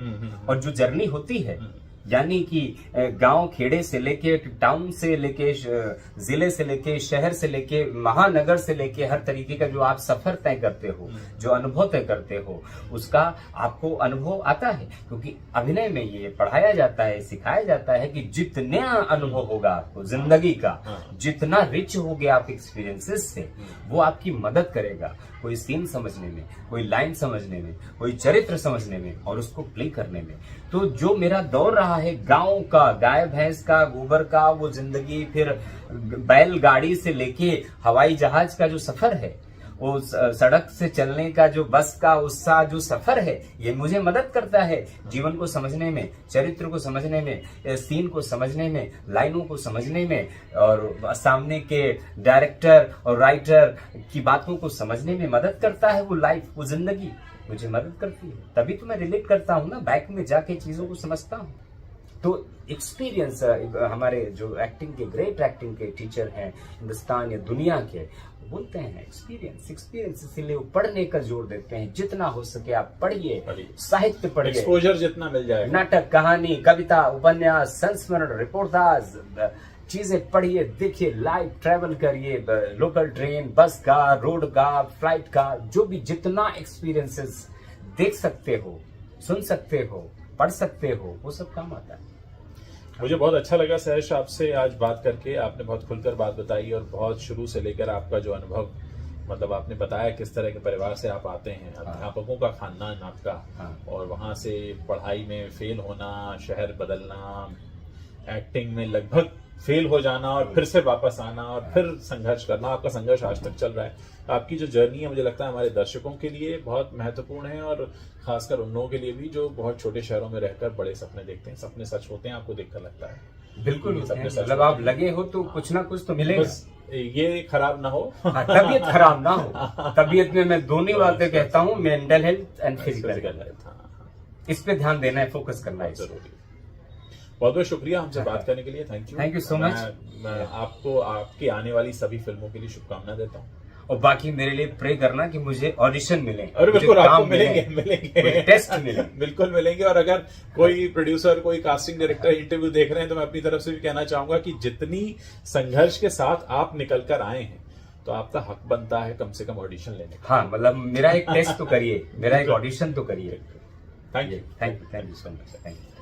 और जो जर्नी होती है, यानी कि गांव खेड़े से लेके टाउन से लेके जिले से लेके शहर से लेके महानगर से लेके हर तरीके का जो आप सफर तय करते हो, जो अनुभव तय करते हो, उसका आपको अनुभव आता है। क्योंकि अभिनय में ये पढ़ाया जाता है, सिखाया जाता है कि जितना अनुभव होगा आपको जिंदगी का, जितना रिच हो गया आप एक्सपीरियंसेस से, वो आपकी मदद करेगा कोई सीन समझने में, कोई लाइन समझने में, कोई चरित्र समझने में और उसको प्ले करने में। तो जो मेरा दौर रहा है गांव का, गाय भैंस का, गोबर का, वो जिंदगी, फिर बैलगाड़ी से लेके हवाई जहाज का जो सफर है, वो सड़क से चलने का जो बस का उसका जो सफर है, ये मुझे मदद करता है जीवन को समझने में, चरित्र को समझने में, सीन को समझने में, लाइनों को समझने में, और सामने के डायरेक्टर और राइटर की बातों को समझने में मदद करता है। वो लाइफ, वो जिंदगी मुझे मदद करती है, तभी तो मैं रिलेट करता हूँ ना, बैक में जाके चीजों को समझता हूँ। तो एक्सपीरियंस, हमारे जो एक्टिंग के ग्रेट एक्टिंग के टीचर हैं हिंदुस्तान या दुनिया के, बोलते हैं एक्सपीरियंस, इसीलिए वो पढ़ने का जोर देते हैं। जितना हो सके आप पढ़िए, साहित्य पढ़िए, एक्सपोजर जितना मिल जाए, नाटक, कहानी, कविता, उपन्यास, संस्मरण, रिपोर्टाज, चीजें पढ़िए, देखिए, लाइव ट्रैवल करिए, लोकल ट्रेन, बस का, रोड का, फ्लाइट का, जो भी जितना एक्सपीरियंसेस देख सकते हो, सुन सकते हो, पढ़ सकते हो, वो सब काम आता है। मुझे बहुत अच्छा लगा सहर्ष आपसे आज बात करके। आपने बहुत खुलकर बात बताई और बहुत शुरू से लेकर आपका जो अनुभव, मतलब आपने बताया किस तरह के परिवार से आप आते हैं, अध्यापकों का खानदान आपका, और वहां से पढ़ाई में फेल होना, शहर बदलना, एक्टिंग में लगभग फेल हो जाना और फिर से वापस आना और फिर संघर्ष करना। आपका संघर्ष आज तक चल रहा है। आपकी जो जर्नी है, मुझे लगता है हमारे दर्शकों के लिए बहुत महत्वपूर्ण है, और खासकर उन लोगों के लिए भी जो बहुत छोटे शहरों में रहकर बड़े सपने देखते हैं। सपने सच होते हैं, आपको देखकर लगता है? बिल्कुल, मतलब आप लगे हो तो कुछ ना कुछ तो मिलेगा, ये खराब ना हो, तबीयत खराब ना हो। तबीयत में मैं दोनों बातें कहता हूँ, mental health and physical health, इस पे ध्यान देना है, फोकस करना है जरूरी। बहुत बहुत शुक्रिया हमसे बात करने के लिए। Thank you so much. मैं आपको आपकी आने वाली सभी फिल्मों के लिए शुभकामना देता हूँ, और बाकी मेरे लिए प्रे करना कि मुझे ऑडिशन मिले। अरे बिल्कुल, आपको मिलेंगे टेस्ट मिले, बिल्कुल मिलेंगे। और अगर कोई प्रोड्यूसर, कोई कास्टिंग डायरेक्टर इंटरव्यू देख रहे हैं, तो मैं अपनी तरफ से भी कहना चाहूंगा कि जितनी संघर्ष के साथ आप निकल कर आए हैं, तो आपका हक बनता है कम से कम ऑडिशन लेने का। हाँ, मतलब मेरा एक टेस्ट तो करिए, मेरा एक ऑडिशन तो करिए। Thank you so much, thank you.